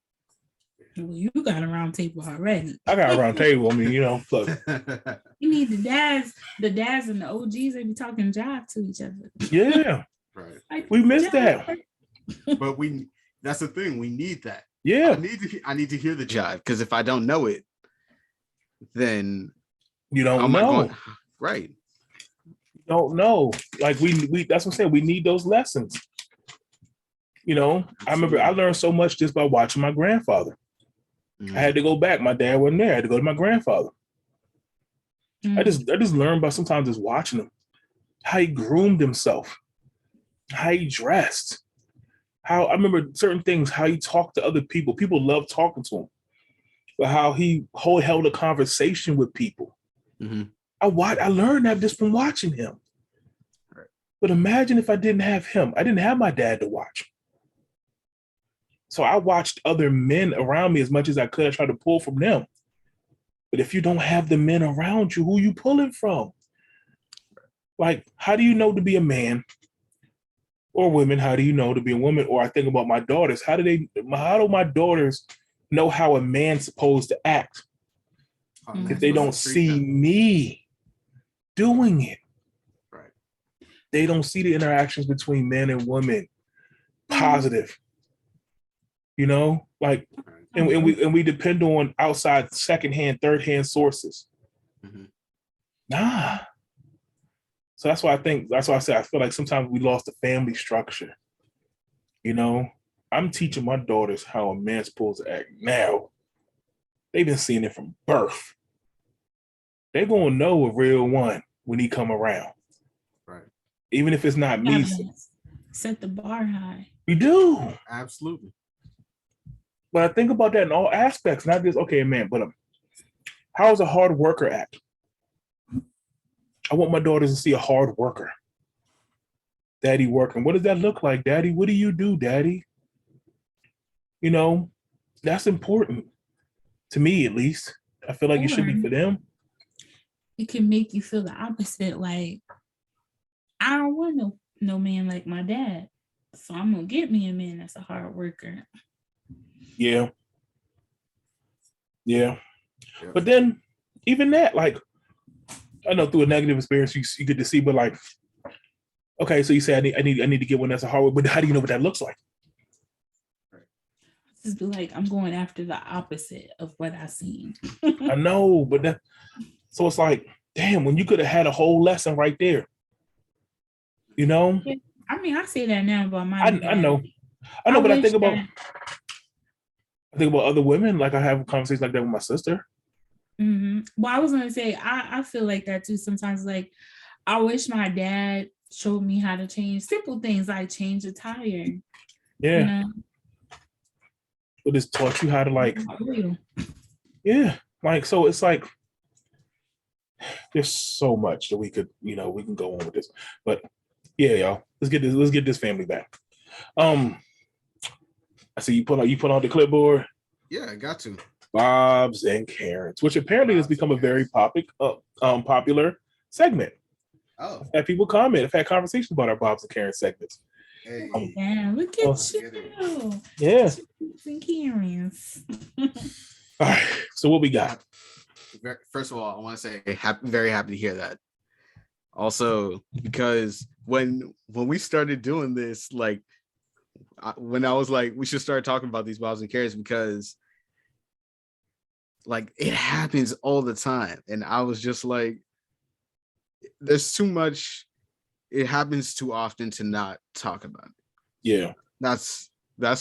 Well, you got a round table already. I got a round table. I mean, look. You need the dads and the OGs, they be talking jive to each other. Yeah. Right. Like, we missed that. But that's the thing. We need that. Yeah. I need to hear the jive, because if I don't know it, then you don't know. Right. You don't know. Like we that's what I'm saying. We need those lessons. Absolutely. I remember I learned so much just by watching my grandfather. I had to go back. My dad wasn't there. I had to go to my grandfather. I just learned by sometimes just watching him, how he groomed himself, how he dressed, how I remember certain things, how he talked to other people. People loved talking to him, but how he held a conversation with people. I learned that just from watching him. Right. But imagine if I didn't have him. I didn't have my dad to watch. So I watched other men around me as much as I could. I tried to pull from them. But if you don't have the men around you, who are you pulling from? Like, how do you know to be a man? Or women, how do you know to be a woman? Or I think about my daughters. How do my daughters know how a man's supposed to act if they don't see me doing it? Right. They don't see the interactions between men and women positive. Like, and we depend on outside, secondhand, third-hand sources. Nah. So that's why I say I feel like sometimes we lost the family structure. I'm teaching my daughters how a man's supposed to act now. They've been seeing it from birth. They're gonna know a real one when he come around. Right. Even if it's not me. Set the bar high. We do. Absolutely. But I think about that in all aspects, not just, okay, man, but how does a hard worker act? I want my daughters to see a hard worker. Daddy working. What does that look like, Daddy? What do you do, Daddy? That's important. To me, at least. I feel like it should be for them. It can make you feel the opposite. Like, I don't want no man like my dad. So I'm gonna get me a man that's a hard worker. Yeah. But then even that, like, I know through a negative experience you get to see, but like, okay, so you say I need to get one that's a hard worker, but how do you know what that looks like? Just be like, I'm going after the opposite of what I seen. I know, but that, so it's like, damn, when you could have had a whole lesson right there. You know? I mean, I say that now about my I know, but I think about other women. Like I have conversations like that with my sister. Mm-hmm. Well, I was gonna say I feel like that too sometimes. Like I wish my dad showed me how to change simple things like change a tire. Yeah. You know? But it's taught you how to like, yeah, like, so it's like there's so much that we could, we can go on with this, but yeah, y'all, let's get this family back. I see you put on the clipboard. Yeah, I got to. Bob's and Karen's, which apparently has become a very popular segment. Oh, I've had people comment. I've had conversations about our Bob's and Karen's segments. hey. Yeah, look at you. Yeah. And Karen's. All right. So what we got? First of all, I want to say very happy to hear that. Also, because when we started doing this, like when I was like, we should start talking about these Bobs and Karens because like it happens all the time. And I was just like, there's too much. It happens too often to not talk about it. Yeah. That's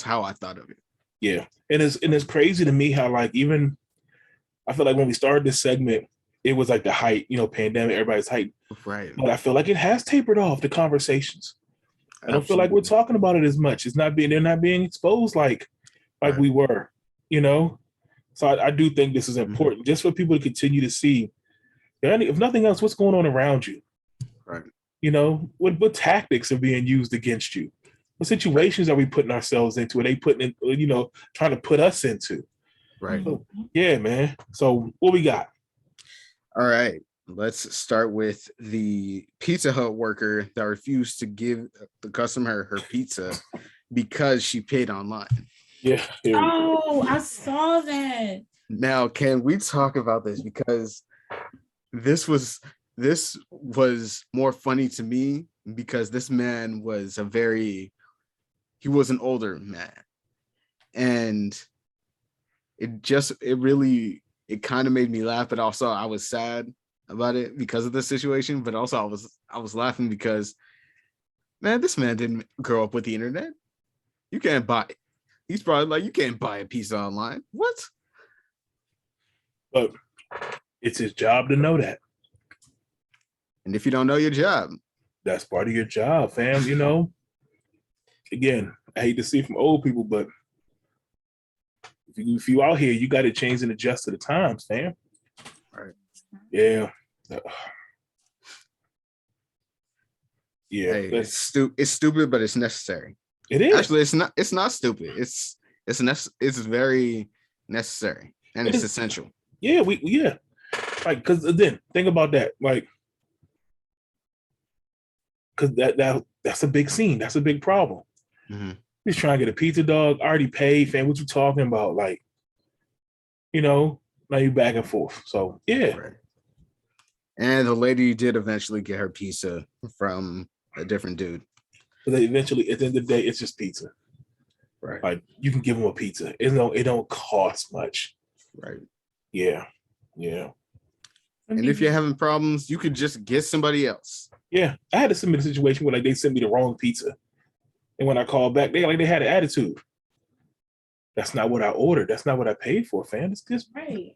how I thought of it. Yeah. And it's crazy to me how like even I feel like when we started this segment, it was like the height, pandemic, everybody's hype. Right. But I feel like it has tapered off the conversations. I don't feel like we're talking about it as much. They're not being exposed like right. We were, So I do think this is important just for people to continue to see, if nothing else, what's going on around you. Right. What tactics are being used against you? What situations are we putting ourselves into? Are they putting in, trying to put us into? Right. So, yeah, man. So what we got? All right. Let's start with the Pizza Hut worker that refused to give the customer her pizza because she paid online. Yeah. Oh, I saw that. Now, can we talk about this? Because this was more funny to me because this man was he was an older man. And it kind of made me laugh, but also I was sad about it because of the situation. But also I was laughing because, man, this man didn't grow up with the internet. You can't buy it. He's probably like, you can't buy a pizza online. What? But it's his job to know that. And if you don't know your job, that's part of your job, fam. Again, I hate to see it from old people, but if you out here, you got to change and adjust to the times, fam. Right. Yeah. Yeah. Hey, it's stupid, but it's necessary. It is. Actually, it's not stupid. It's very necessary and it's essential. Yeah, like, because then think about that, like, because that's a big scene. That's a big problem. Mm-hmm. He's trying to get a pizza, dog. Already paid, fam. What you talking about? Like, now you back and forth. So yeah. Right. And the lady did eventually get her pizza from a different dude. But eventually, at the end of the day, it's just pizza. Right. Like you can give them a pizza. It don't cost much. Right. Yeah. And if you're having problems, you could just get somebody else. Yeah. I had a similar situation where like they sent me the wrong pizza. And when I called back, they had an attitude. That's not what I ordered. That's not what I paid for, fam. It's just right.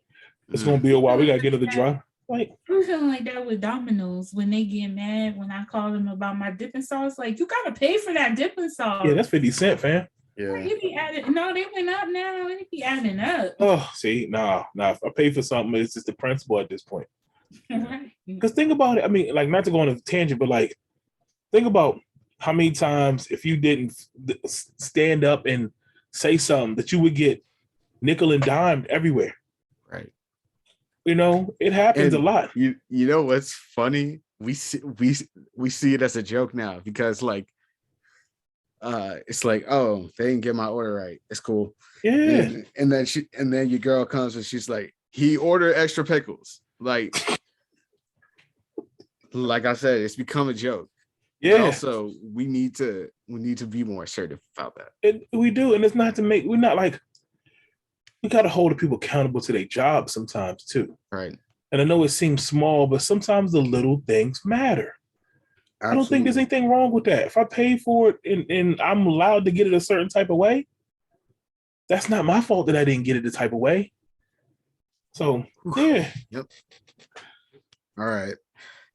It's gonna be a while. We gotta get to the drum. Like I'm feeling like that with Domino's when they get mad when I call them about my dipping sauce. Like, you gotta pay for that dipping sauce. Yeah, that's 50 cents, fam. Yeah. You be adding. No, they went up now. They be adding up. Oh, see, nah. If I pay for something, it's just the principle at this point. Right. Because think about it. I mean, like, not to go on a tangent, but like, think about how many times if you didn't stand up and say something that you would get nickel and dimed everywhere. Right. It happens a lot. You know what's funny we see it as a joke now because like it's like, oh, they didn't get my order right. It's cool. Yeah. And then your girl comes and she's like, he ordered extra pickles. Like I said, it's become a joke. Yeah. But also, we need to be more assertive about that. And we do, and it's not to make. We're not like we got to hold the people accountable to their job sometimes too. Right. And I know it seems small, but sometimes the little things matter. Absolutely. I don't think there's anything wrong with that. If I pay for it and I'm allowed to get it a certain type of way, that's not my fault that I didn't get it the type of way. So yeah. Yep. All right.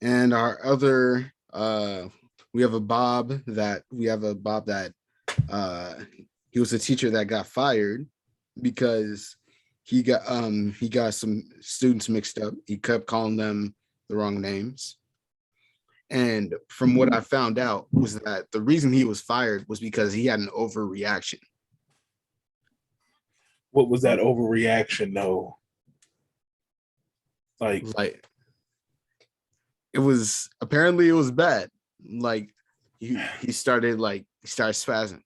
And our other we have a Bob that he was a teacher that got fired because he got some students mixed up. He kept calling them the wrong names. And from what I found out was that the reason he was fired was because he had an overreaction. What was that overreaction though? Like it was bad. Like he started spazzing.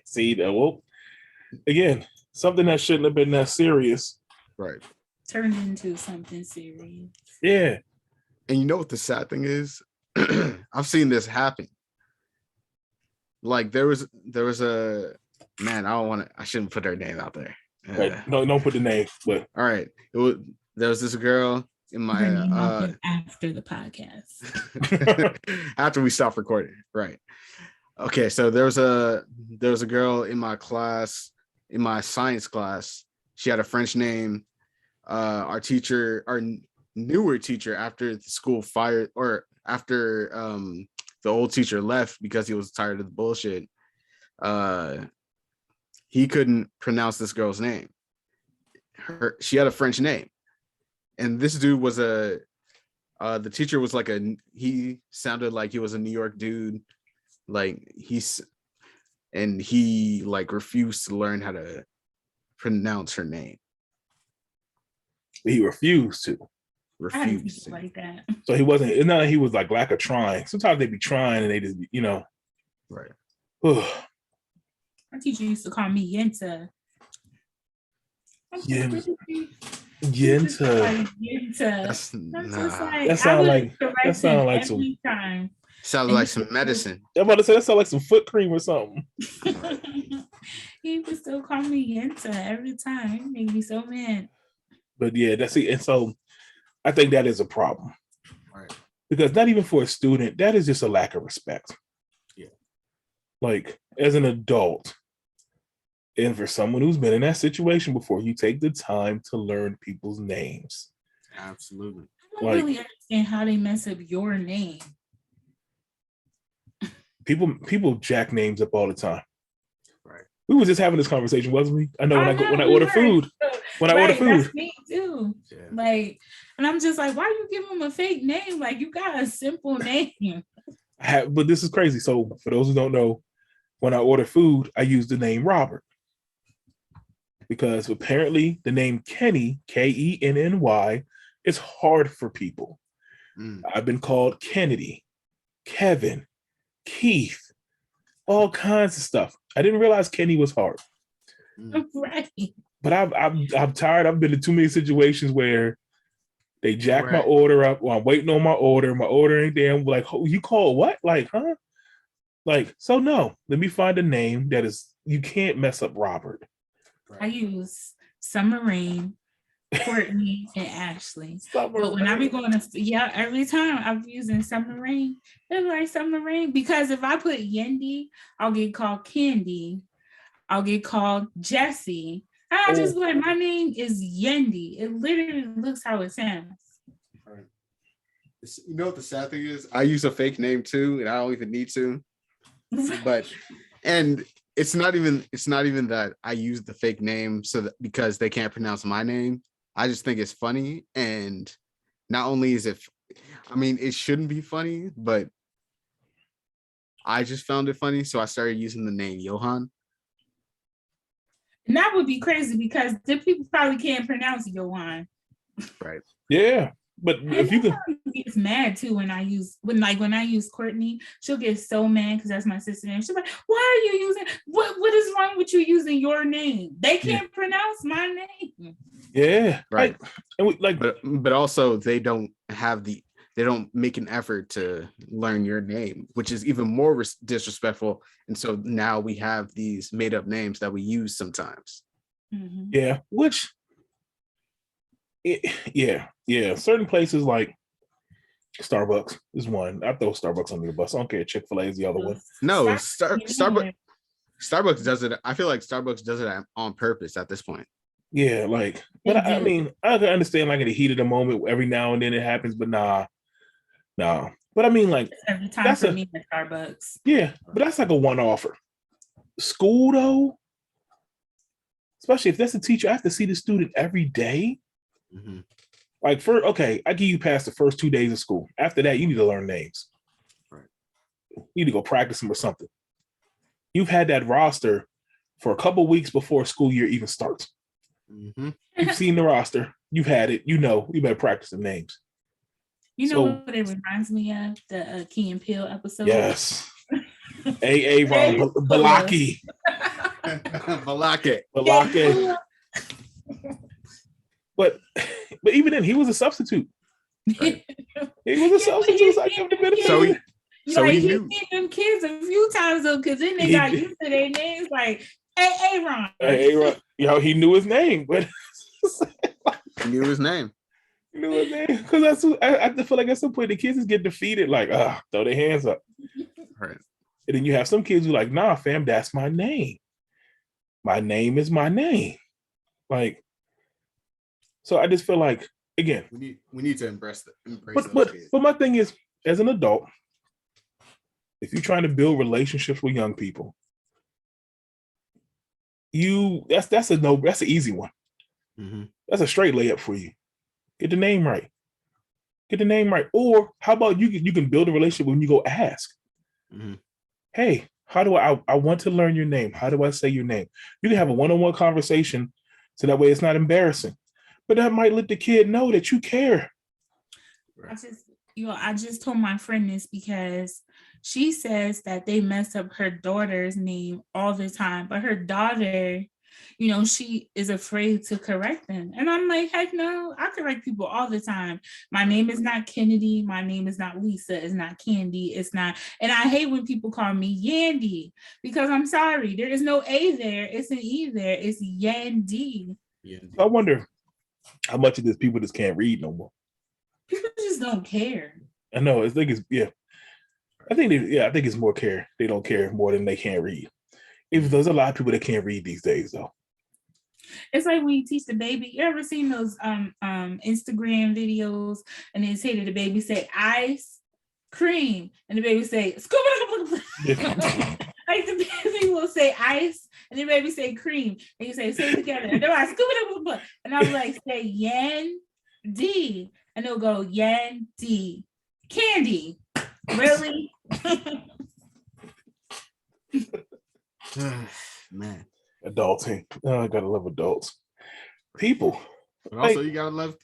See that? Well, again, something that shouldn't have been that serious. Right. Turned into something serious. Yeah. And you know what the sad thing is? I've seen this happen. Like there was a man, I shouldn't put her name out there. Right. No, don't put the name, but all right. There was this girl in my after the podcast. After we stopped recording. Right. Okay, so there was a girl in my class, in my science class. She had a French name. Our newer teacher, after the school fired, or after the old teacher left because he was tired of the bullshit, he couldn't pronounce this girl's name. She had a French name, and this dude was the teacher was like he sounded like he was a New York dude. Like he refused to learn how to pronounce her name. He refused to. Like that. So he wasn't. It's not like he was like lack of trying. Sometimes they be trying and they just, right. My teacher used to call me Yenta. Yenta. That sounds like some. Time. Sounds like some medicine. I'm about to say that sounds like some foot cream or something. He would still call me Yenta every time. It made me so mad. But yeah, that's it. And so I think that is a problem. Right. Because not even for a student, that is just a lack of respect. Yeah. Like as an adult, and for someone who's been in that situation before, you take the time to learn people's names. Absolutely. I don't really understand how they mess up your name. People jack names up all the time. Right. We were just having this conversation, wasn't we? I know when I order food. When I order food. That's me too. Yeah. Like, and I'm just like, why you give them a fake name? Like, you got a simple name. But this is crazy. So for those who don't know, when I order food, I use the name Robert. Because apparently the name Kenny, Kenny, is hard for people. I've been called Kennedy, Kevin, Keith, all kinds of stuff. I didn't realize Kenny was hard. Right. But I'm tired. I've been in too many situations where they jack my order up while I'm waiting on my order. My order ain't there. I'm like, oh, you call what? Like, huh? Like, so no. Let me find a name that is, you can't mess up Robert. I use Summer Rain, Courtney, and Ashley. But when I be going to, every time I'm using Summer Rain, it's like Summer Rain. Because if I put Yendi, I'll get called Candy. I'll get called Jessie. And I just like, my name is Yendi. It literally looks how it sounds. Right. You know what the sad thing is? I use a fake name too, and I don't even need to. And it's not even that I use the fake name because they can't pronounce my name. I just think it's funny, and not only is it, it shouldn't be funny, but I just found it funny, so I started using the name Johan. And that would be crazy because the people probably can't pronounce Johan. Right. Yeah. But if you can, gets mad too when I use Courtney, she'll get so mad because that's my sister name. She's like, "Why are you using what is wrong with you using your name? They can't pronounce my name." Yeah, right. And we like, but also they don't make an effort to learn your name, which is even more disrespectful. And so now we have these made up names that we use sometimes. Yeah, yeah. Certain places like Starbucks is one. I throw Starbucks under the bus. I don't care. Chick-fil-A is the other one. No, Starbucks does it. I feel like Starbucks does it on purpose at this point. Yeah, like, but I mean, I can understand like in the heat of the moment, every now and then it happens, but nah. But I mean, like, every time for me at Starbucks. Yeah, but that's like a one-offer. School though, especially if that's a teacher, I have to see the student every day. Like, I give you past the first 2 days of school. After that, you need to learn names. Right. You need to go practice them or something. You've had that roster for a couple of weeks before school year even starts. You've seen the roster. You've had it. You better practice some names. You know what it reminds me of? The Key and Peele episode. Yes. A. Ron Balaki. Balaki. But even then, he was a substitute. Right. He was a substitute. So he knew them kids a few times though, because then they got used to their names. Like, hey, Ron. Hey, Ron. He knew his name, but he knew his name. Because I feel like at some point the kids just get defeated, like, throw their hands up. Right. And then you have some kids who are like, nah, fam, that's my name. My name is my name. Like, so I just feel like, again, we need to embrace but my thing is, as an adult, if you're trying to build relationships with young people, that's an easy one. That's a straight layup for you. Get the name right. Or how about you can build a relationship when you go ask. Hey, how do I want to learn your name? How do I say your name? You can have a one-on-one conversation so that way it's not embarrassing. But that might let the kid know that you care. I just told my friend this because she says that they mess up her daughter's name all the time, but her daughter, she is afraid to correct them. And I'm like, heck no, I correct people all the time. My name is not Kennedy. My name is not Lisa. It's not Candy. It's not. And I hate when people call me Yandy because I'm sorry. There is no A there. It's an E there. It's Yandy. I wonder how much of this people just can't read no more. People just don't care. I know. I think it's more care. They don't care more than they can't read. If there's a lot of people that can't read these days, though. It's like when you teach the baby. You ever seen those Instagram videos and they say to the baby, say ice cream, and the baby say scuba. Like the baby will say ice, and the baby say cream, and you say it together, and they're like scuba, and I'm like say yan d, and they'll go yan d candy. Really? Man, adulting. Oh, I gotta love adults. People. But also, you gotta love.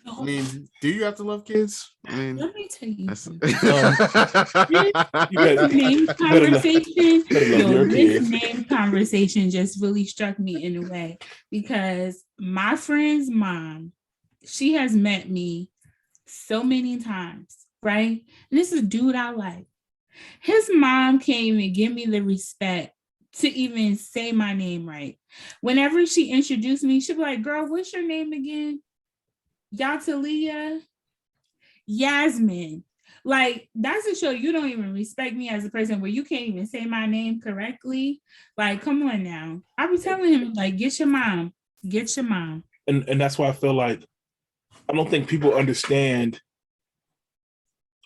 I mean, do you have to love kids? I mean, let me tell you. This name conversation just really struck me in a way because my friend's mom, she has met me so many times, right? And this is a dude I like. His mom can't even give me the respect to even say my name right. Whenever she introduced me, she'd be like, girl, what's your name again? Yatalia, Yasmin. Like, that's a show you don't even respect me as a person where you can't even say my name correctly. Like, come on now. I be telling him, like, get your mom. And that's why I feel like I don't think people understand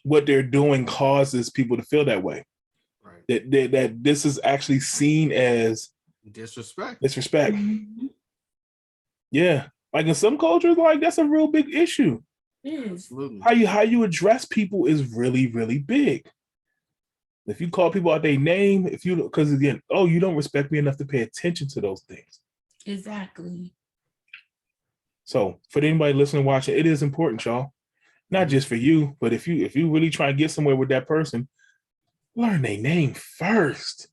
what they're doing causes people to feel that way. Right. That this is actually seen as disrespect. Mm-hmm. Yeah. Like in some cultures, like that's a real big issue. Absolutely. How you address people is really, really big. If you call people out their name, because again, you don't respect me enough to pay attention to those things. Exactly. So for anybody listening, watching, it is important, y'all. Not just for you, but if you really try and get somewhere with that person, learn their name first.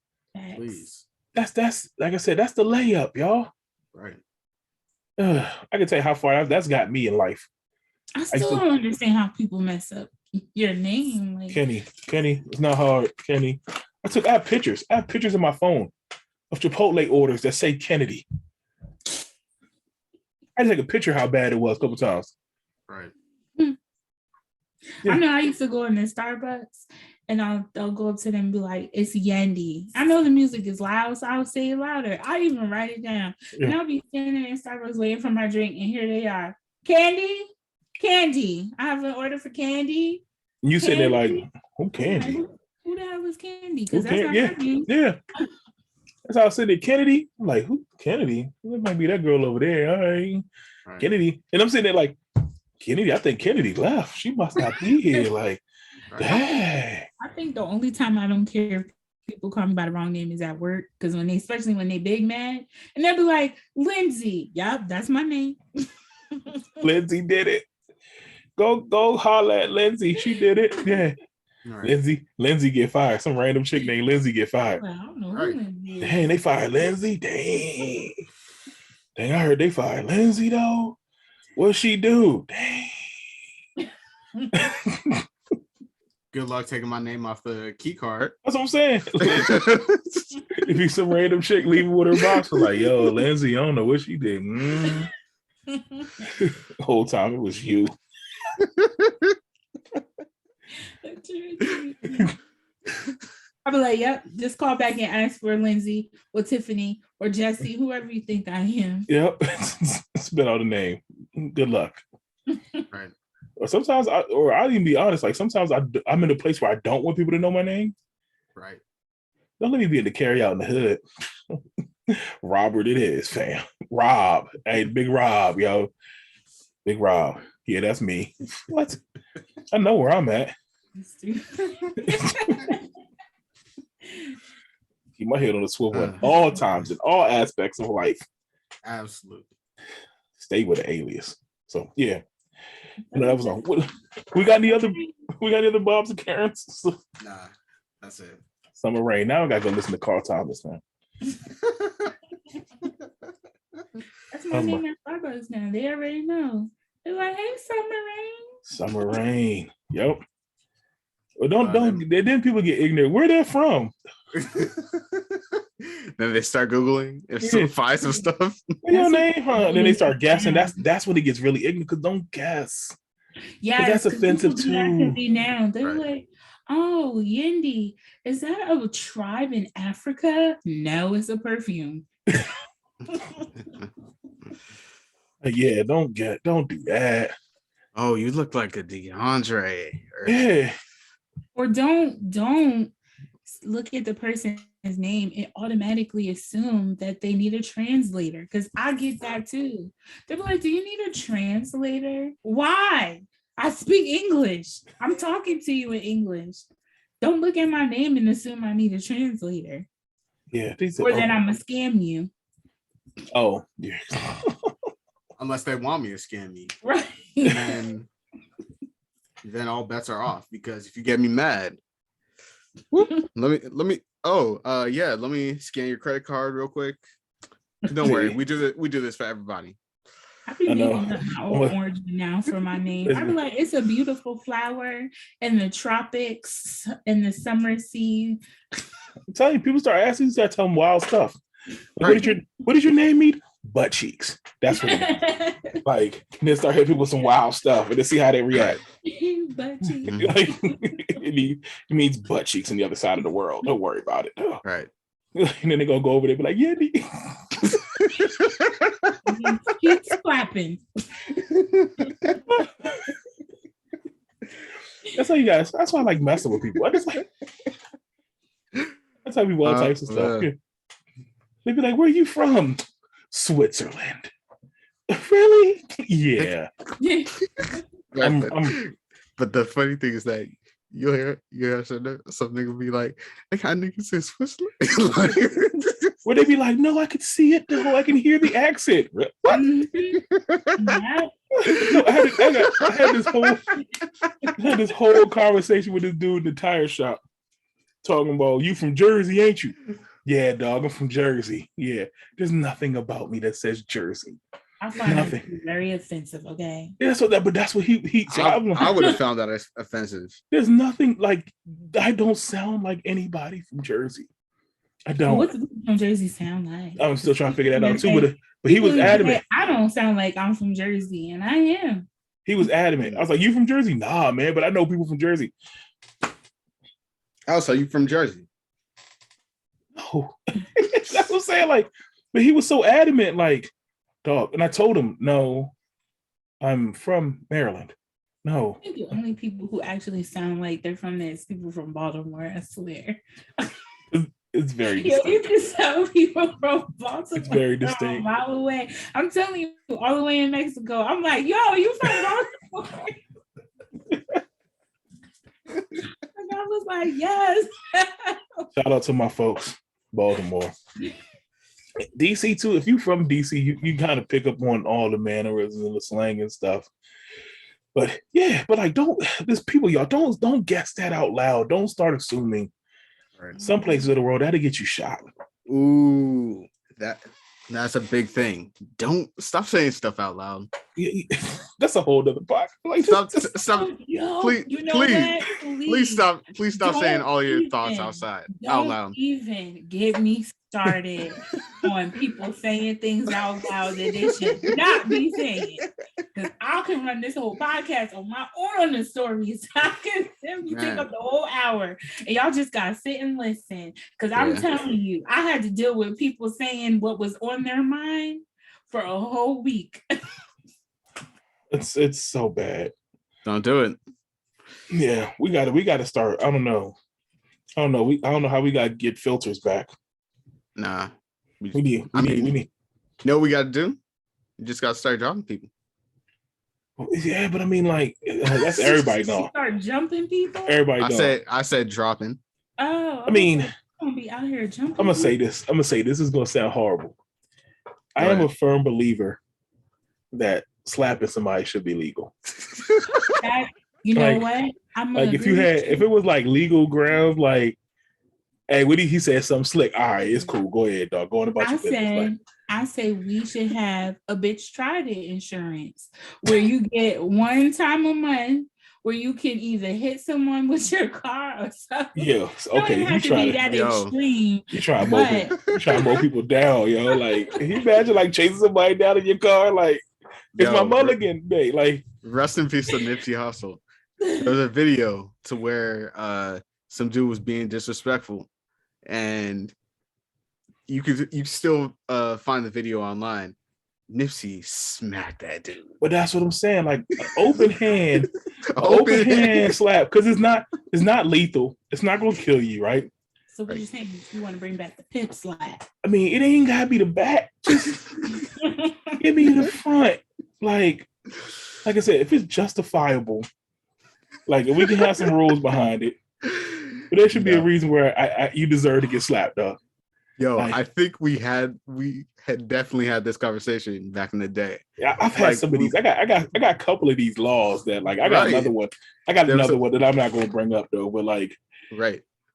Please. That's like I said, that's the layup, y'all. Right. I can tell you how far that's got me in life. I still don't understand how people mess up your name. Like Kenny, it's not hard. Kenny. I have pictures. I have pictures in my phone of Chipotle orders that say Kennedy. I take a picture how bad it was a couple times. Right. Yeah. I know I used to go in the Starbucks and I'll go up to them and be like, it's Yandy. I know the music is loud, so I'll say it louder. I even write it down. Yeah. And I'll be standing in Starbucks waiting for my drink, and here they are. Candy. I have an order for candy. You sitting there like, who Candy? Like, who the hell is Candy? Because that's not her name. Yeah. That's how I said it. Kennedy. I'm like, who Kennedy? It might be that girl over there. All right. Kennedy. And I'm sitting there like, Kennedy, I think Kennedy left. She must not be here. Like, dang. I think the only time I don't care if people call me by the wrong name is at work. Because especially when they big mad, and they'll be like, Lindsay. Yep, that's my name. Lindsay did it. Go holler at Lindsay. She did it. Yeah. Right. Lindsay get fired. Some random chick named Lindsay get fired. Well, I don't know who Lindsay is. Dang, they fired Lindsay. Dang, I heard they fired Lindsay though. What'd she do? Dang. Good luck taking my name off the key card. That's what I'm saying. If you some random chick leaving with her box, like, yo, Lindsay, I don't know what she did. The whole time it was you. I'll be like, yep, just call back and ask for Lindsay or Tiffany or Jesse, whoever you think I am. Yep. Spit out a name. Good luck. Right. Or sometimes I'll even be honest, like sometimes I'm in a place where I don't want people to know my name. Right. Don't let me be in the carry out in the hood. Robert, it is, fam. Rob. Hey, Big Rob, yo. Big Rob. Yeah, that's me. What? I know where I'm at. Keep my head on the swivel at all times, in all aspects of life. Absolutely. Stay with an alias. So yeah. That was on. We got any other Bobs and Karens? Nah, that's it. Summer Rain. Now I gotta go listen to Carl Thomas, man. That's my name at Starbucks now. They already know. They're like, hey, Summer Rain. Summer Rain. Yep. Well, don't. Then people get ignorant. Where they're from? Then they start Googling and find some stuff. Your name, huh? Then they start guessing. That's when it gets really ignorant. Because don't guess. Yeah, that's offensive too. Now they're like, oh, Yindi, is that a tribe in Africa? No, it's a perfume. Yeah, don't do that. Oh, you look like a DeAndre. Yeah. Or don't look at the person's name and automatically assume that they need a translator. Because I get that too. They're like, do you need a translator? Why? I speak English. I'm talking to you in English. Don't look at my name and assume I need a translator. Yeah. Or that I'm going to scam you. Oh, yeah. Unless they want me to scam you. Right. And then all bets are off, because if you get me mad, let me scan your credit card real quick. Don't worry, we do this for everybody. I be making up my own origin now for my name. I be like, it's a beautiful flower in the tropics in the summer sea. I'm telling you, people start asking, you start telling wild stuff. Like, what did your name mean? Butt cheeks. That's what it means. Like, and then start hitting people with some wild stuff and then see how they react. Butt cheeks. Like, it means butt cheeks on the other side of the world. Don't worry about it. Right. And then they're gonna go over there and be like, yeah. Cheeks clapping. That's how you guys. That's why I like messing with people. That's how people all types of stuff. Yeah. They'd be like, where are you from? Switzerland. Really? Yeah. But the funny thing is that you hear some nigga be like how niggas is whistling. Where they be like, no, I can see it though. I can hear the accent. What? Yeah. No, I had this whole conversation with this dude in the tire shop talking about, you from Jersey, ain't you? Yeah, dog, I'm from Jersey. Yeah, there's nothing about me that says Jersey. I find Nothing. it very offensive. Okay. Yeah, but that's what he. So I would have found that offensive. There's nothing like, I don't sound like anybody from Jersey. I don't. What does from Jersey sound like? I'm still trying to figure that out too. But he was adamant. I don't sound like I'm from Jersey, and I am. He was adamant. I was like, you from Jersey? Nah, man, but I know people from Jersey. Oh, so you from Jersey? No. That's what I'm saying. Like, but he was so adamant, like, dog. And I told him, no, I'm from Maryland. No. I think the only people who actually sound like they're from this people from Baltimore, I swear. It's very distinct. You can tell people from Baltimore. It's very distinct. A mile away. I'm telling you, all the way in Mexico. I'm like, yo, you from Baltimore? And I was like, yes. Shout out to my folks, Baltimore. DC too. If you from DC, you kind of pick up on all the mannerisms and the slang and stuff. But yeah, but like, there's people, y'all, don't guess that out loud. Don't start assuming. Right. Some places of the world, that'll get you shot. Ooh, that's a big thing. Don't stop saying stuff out loud. That's a whole other podcast. Like, stop. Yo, please stop saying all your thoughts out loud. Even get me started on people saying things out loud that they should not be saying. Because I can run this whole podcast on my own on the stories. I can take up the whole hour, and y'all just gotta sit and listen. Because I'm telling you, I had to deal with people saying what was on their mind for a whole week. It's so bad. Don't do it. Yeah, we gotta start. I don't know. I don't know how we gotta get filters back. Nah. We need. You know what we gotta do? You just gotta start dropping people. Yeah, but I mean, like, that's everybody now. Start jumping people. Everybody. I said dropping. Oh. I mean, I'm gonna be out here jumping. I'm gonna say this. This is gonna sound horrible. I am a firm believer that slapping somebody should be legal. You know what? I'm like, if it was like legal grounds, like, hey, he said something slick. All right, it's cool. Go ahead, dog. Go on about your business. I say we should have a bitch tried it insurance where you get one time a month where you can either hit someone with your car or something. Yeah, okay. You try that extreme. You try to mow people down, yo. Like, can you imagine like chasing somebody down in your car? Like, it's my mulligan day. Like, rest in peace to Nipsey Hussle. There was a video to where some dude was being disrespectful, and you still find the video online. Nipsey smacked that dude. But that's what I'm saying. Like, open hand slap, because it's not lethal. It's not gonna kill you, right? So what you saying? You want to bring back the pimp slap? I mean, it ain't gotta be the back. Just give me the front. Like I said, if it's justifiable, like, if we can have some rules behind it, but there should be a reason where you deserve to get slapped up. Yo, like, I think we had definitely had this conversation back in the day. Yeah, I've had some of these. I got a couple of these laws that, like, I got another one. I got another one that I'm not going to bring up though. But like,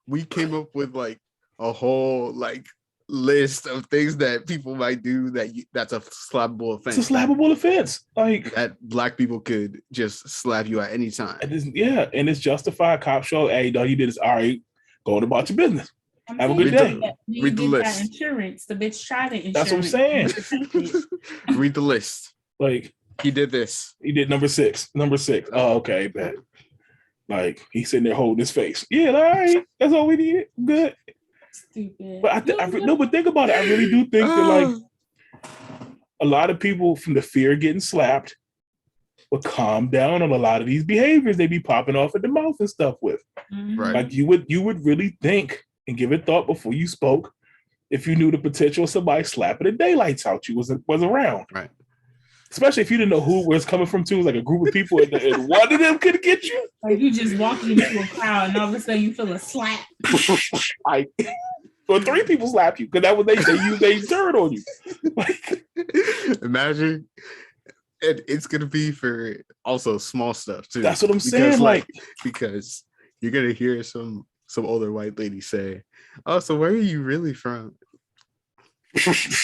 we came up with like a whole like list of things that people might do that's a slappable offense. It's a slappable offense, like that black people could just slap you at any time. And it's justified. Cop show, hey, dog, you did this. All right, go on about your business. Have a good day. Read the list. Insurance. The bitch tried it. That's what I'm saying. Read the list. Like, he did this. He did number six. Oh, okay, bet. Like, he's sitting there holding his face. Yeah, all right. That's all we did. Good. Stupid. But but think about it. I really do think that, like, a lot of people, from the fear of getting slapped, would calm down on a lot of these behaviors they be popping off at the mouth and stuff with. Mm-hmm. Right. Like, you would really think and give it thought before you spoke if you knew the potential of somebody slapping the daylights out you was around. Right. Especially if you didn't know who was coming from too, like a group of people, and one of them could get you. Like you just walking into a crowd and all of a sudden you feel a slap. Like, or 3 people slap you because that was they used they turn on you. Like, imagine. And it's gonna be for also small stuff too. That's what I'm saying. Like, because you're gonna hear some older white lady say, "Oh, so where are you really from?"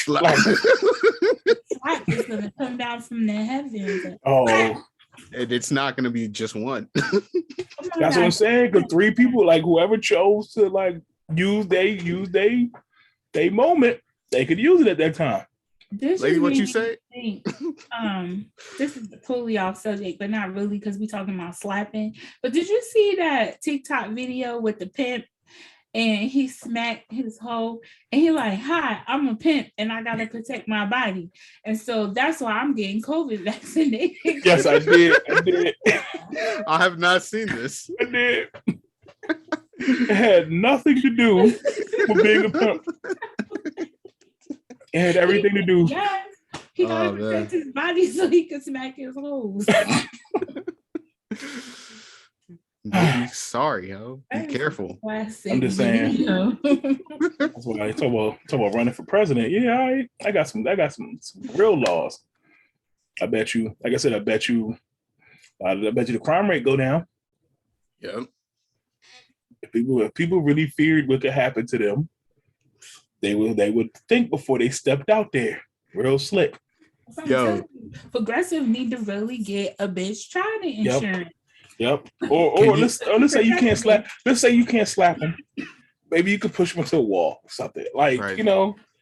like, Slap is gonna come down from the heavens. oh, and it's not gonna be just one. that's what I'm saying. Because 3 people, like whoever chose to like use they moment, they could use it at that time. This Lady, is what you say? This is totally off subject, but not really because we're talking about slapping. But did you see that TikTok video with the pimp and he smacked his hoe and he like, "Hi, I'm a pimp and I gotta protect my body." And so that's why I'm getting COVID vaccinated. Yes, I did. I have not seen this. I did. It had nothing to do with being a pimp. It had everything to do. Yes. He gotta protect his body so he can smack his hoes. Be sorry, yo. Be careful. I'm just saying. That's why I talk about running for president. Yeah, I got some real laws. I bet you, like I said, I bet you the crime rate go down. Yeah. If people really feared what could happen to them, they would think before they stepped out there. Real slick. Yo, Progressive need to really get a bitch trying insurance. Yep. Or let's say you can't slap. Let's say you can't slap them. Maybe you could push them into a wall or something. Like, right.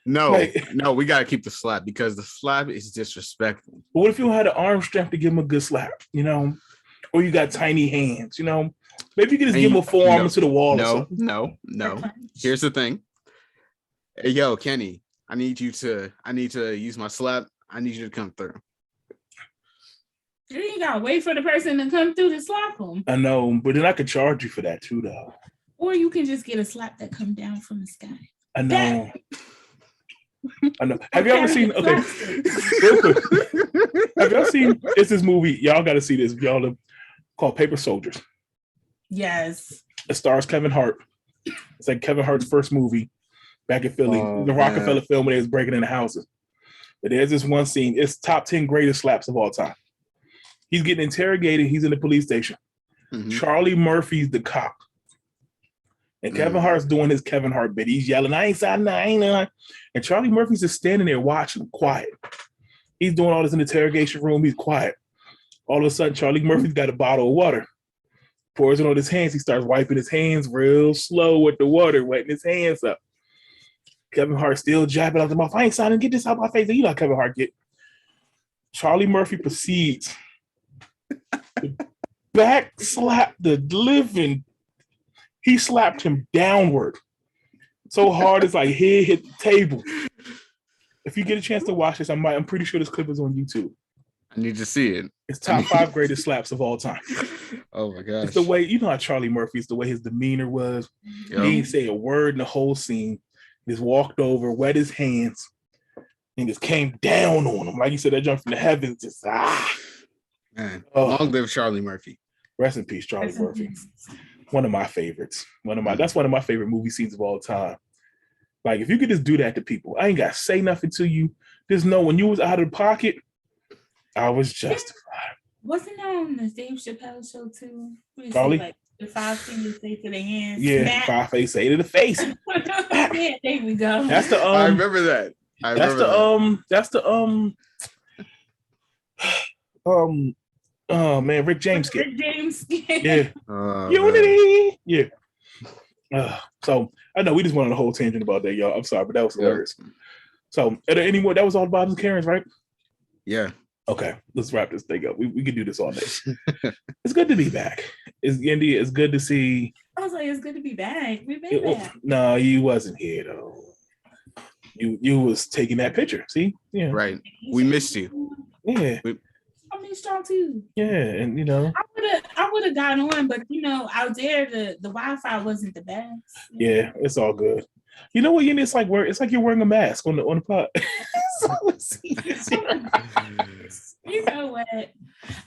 No, we gotta keep the slap because the slap is disrespectful. But what if you had an arm strength to give him a good slap? Or you got tiny hands. Maybe you could just give him a forearm into the wall. No. Here's the thing. Hey, yo, Kenny, I need to use my slap. I need you to come through. You gotta wait for the person to come through to slap them. I know, but then I could charge you for that too, though. Or you can just get a slap that come down from the sky. I know. I know. Have you ever seen? Okay, real quick. Have y'all seen? It's this movie. Y'all got to see this. Y'all called Paper Soldiers. Yes. It stars Kevin Hart. It's like Kevin Hart's first movie back in Philly, the Rockefeller film when they was breaking into houses. But there's this one scene. It's top 10 greatest slaps of all time. He's getting interrogated. He's in the police station. Mm-hmm. Charlie Murphy's the cop. And Kevin Hart's doing his Kevin Hart bit. He's yelling, "I ain't signing, I ain't." And Charlie Murphy's just standing there watching, quiet. He's doing all this in the interrogation room. He's quiet. All of a sudden, Charlie Murphy's got a bottle of water. Pours it on his hands. He starts wiping his hands real slow with the water, wetting his hands up. Kevin Hart still jabbing out the mouth. "I ain't signing. Get this out of my face." You know how Kevin Hart get. Charlie Murphy proceeds to back slap the living. He slapped him downward so hard it's like head hit the table. If you get a chance to watch this, I'm pretty sure this clip is on YouTube. I need to see it. It's top 5 greatest slaps of all time. Oh my gosh. It's the way, you know how Charlie Murphy is, the way his demeanor was. Yep. He didn't say a word in the whole scene. He just walked over, wet his hands, and just came down on him. Like you said, that jumped from the heavens, just Man, long live Charlie Murphy. Rest in peace, Charlie Murphy. One of my favorites. That's one of my favorite movie scenes of all time. Like, if you could just do that to people, I ain't got to say nothing to you. Just know when you was out of the pocket, I was justified. Wasn't that on the Dave Chappelle show too? Charlie? Like the 5 fingers say to the hands. Yeah, smack. 5 fingers say to the face. Yeah, there we go. That's the I remember that. Oh man, Rick James skit. Rick James skit. Yeah. Unity. Man. Yeah. So I know we just went on a whole tangent about that, y'all. I'm sorry, but that was hilarious. So are there any more? That was all Bob's and Karen's, right? Yeah. Okay, let's wrap this thing up. We could do this all day. It's good to be back. India, it's good to see. I was like, it's good to be back. We've been back. No, you wasn't here though. You was taking that picture. See? Yeah. Right. We missed you. Yeah. I missed y'all too. Yeah, and I would have gotten on, but out there the Wi-Fi wasn't the best. Yeah, it's all good. You know what? It's like you're wearing a mask on the pod. You know what?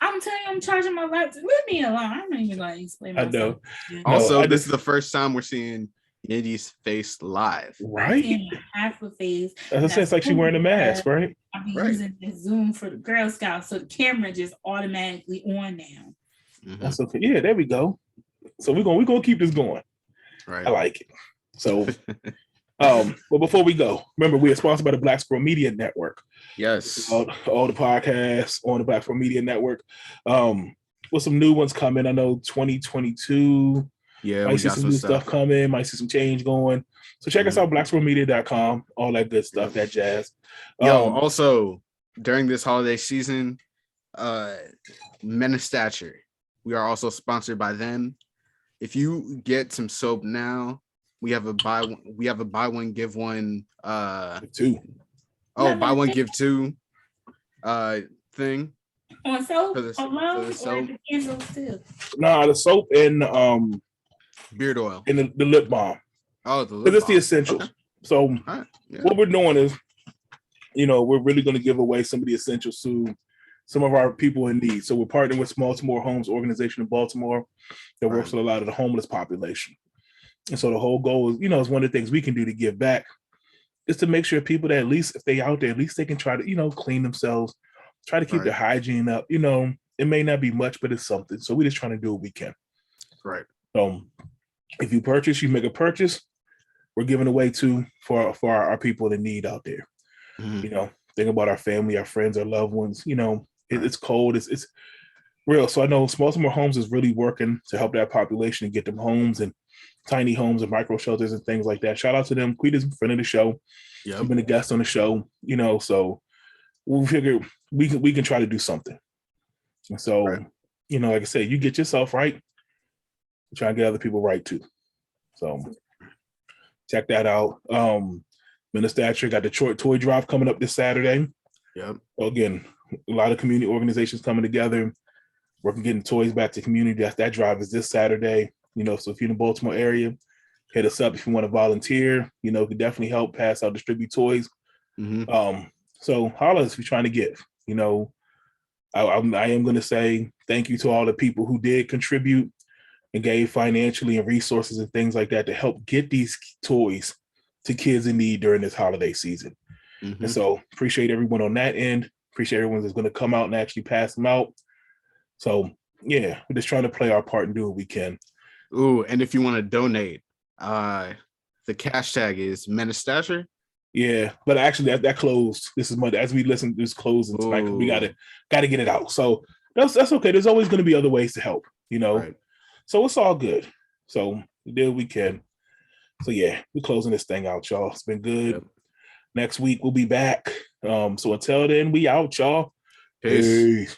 I'm telling you, I'm charging my laptop. Leave me alone. I'm not even going to explain I myself. know. Also, I this just- is the first time we're seeing Yandy's face live. Right? Seeing half a face. As I said, it's like she wearing a mask, right? I'll be Right. using the Zoom for the Girl Scouts, so the camera just automatically on now. Mhm. That's okay. Yeah, there we go. So we're gonna keep this going. Right. I like it. So but before we go, remember we are sponsored by the Black Squirrel Media Network. Yes. All the podcasts on the Black Squirrel Media Network. With some new ones coming. I know 2022. Yeah, Might we see got some some new stuff. stuff coming, might see some change going. So check us out, blacksquirrelmedia.com, all that good stuff, that jazz. Yo, also during this holiday season, Men of Stature. We are also sponsored by them. If you get some soap now, we have a buy one give one two. buy one give two thing On soap for the alone or soap. the candles too? Nah, the soap and Beard oil. and the lip balm. Oh, the lip Because it's the balm. essentials. Okay. So All right. Yeah. what we're doing is, we're really going to give away some of the essentials to some of our people in need. So we're partnering with Baltimore Homes organization in Baltimore that works with a lot of the homeless population. And so the whole goal is, is one of the things we can do to give back is to make sure people that at least if they out there, at least they can try to, clean themselves, try to keep their hygiene up. It may not be much, but it's something. So we're just trying to do what we can. Right. If you make a purchase, we're giving away for our people in need out there. Think about our family, our friends, our loved ones. It's cold. It's real. So I know Baltimore Homes is really working to help that population and get them homes and tiny homes and micro shelters and things like that. Shout out to them. Quita's a friend of the show. Yep. She's been a guest on the show. So we figured we can try to do something. And so, like I said, you get yourself right, try and get other people right too. So check that out. Men of Stature got Detroit Toy Drive coming up this Saturday. Yep. So again, a lot of community organizations coming together, working getting toys back to community. That drive is this Saturday. So if you're in the Baltimore area, hit us up if you want to volunteer. We can definitely help pass out, distribute toys. So holler us if you're trying to give. I am going to say thank you to all the people who did contribute and gave financially and resources and things like that to help get these toys to kids in need during this holiday season. And so appreciate everyone on that end. Appreciate everyone that's going to come out and actually pass them out. So yeah, we're just trying to play our part and do what we can. Ooh, and if you want to donate, the cash tag is Men of Stature. Yeah, but actually that closed. This is Monday. As we listen, this closing tonight because we gotta get it out. So that's okay. There's always going to be other ways to help. So it's all good. So we did what we can. So yeah, we're closing this thing out, y'all. It's been good. Yep. Next week we'll be back. So until then, we out, y'all. Peace. Peace.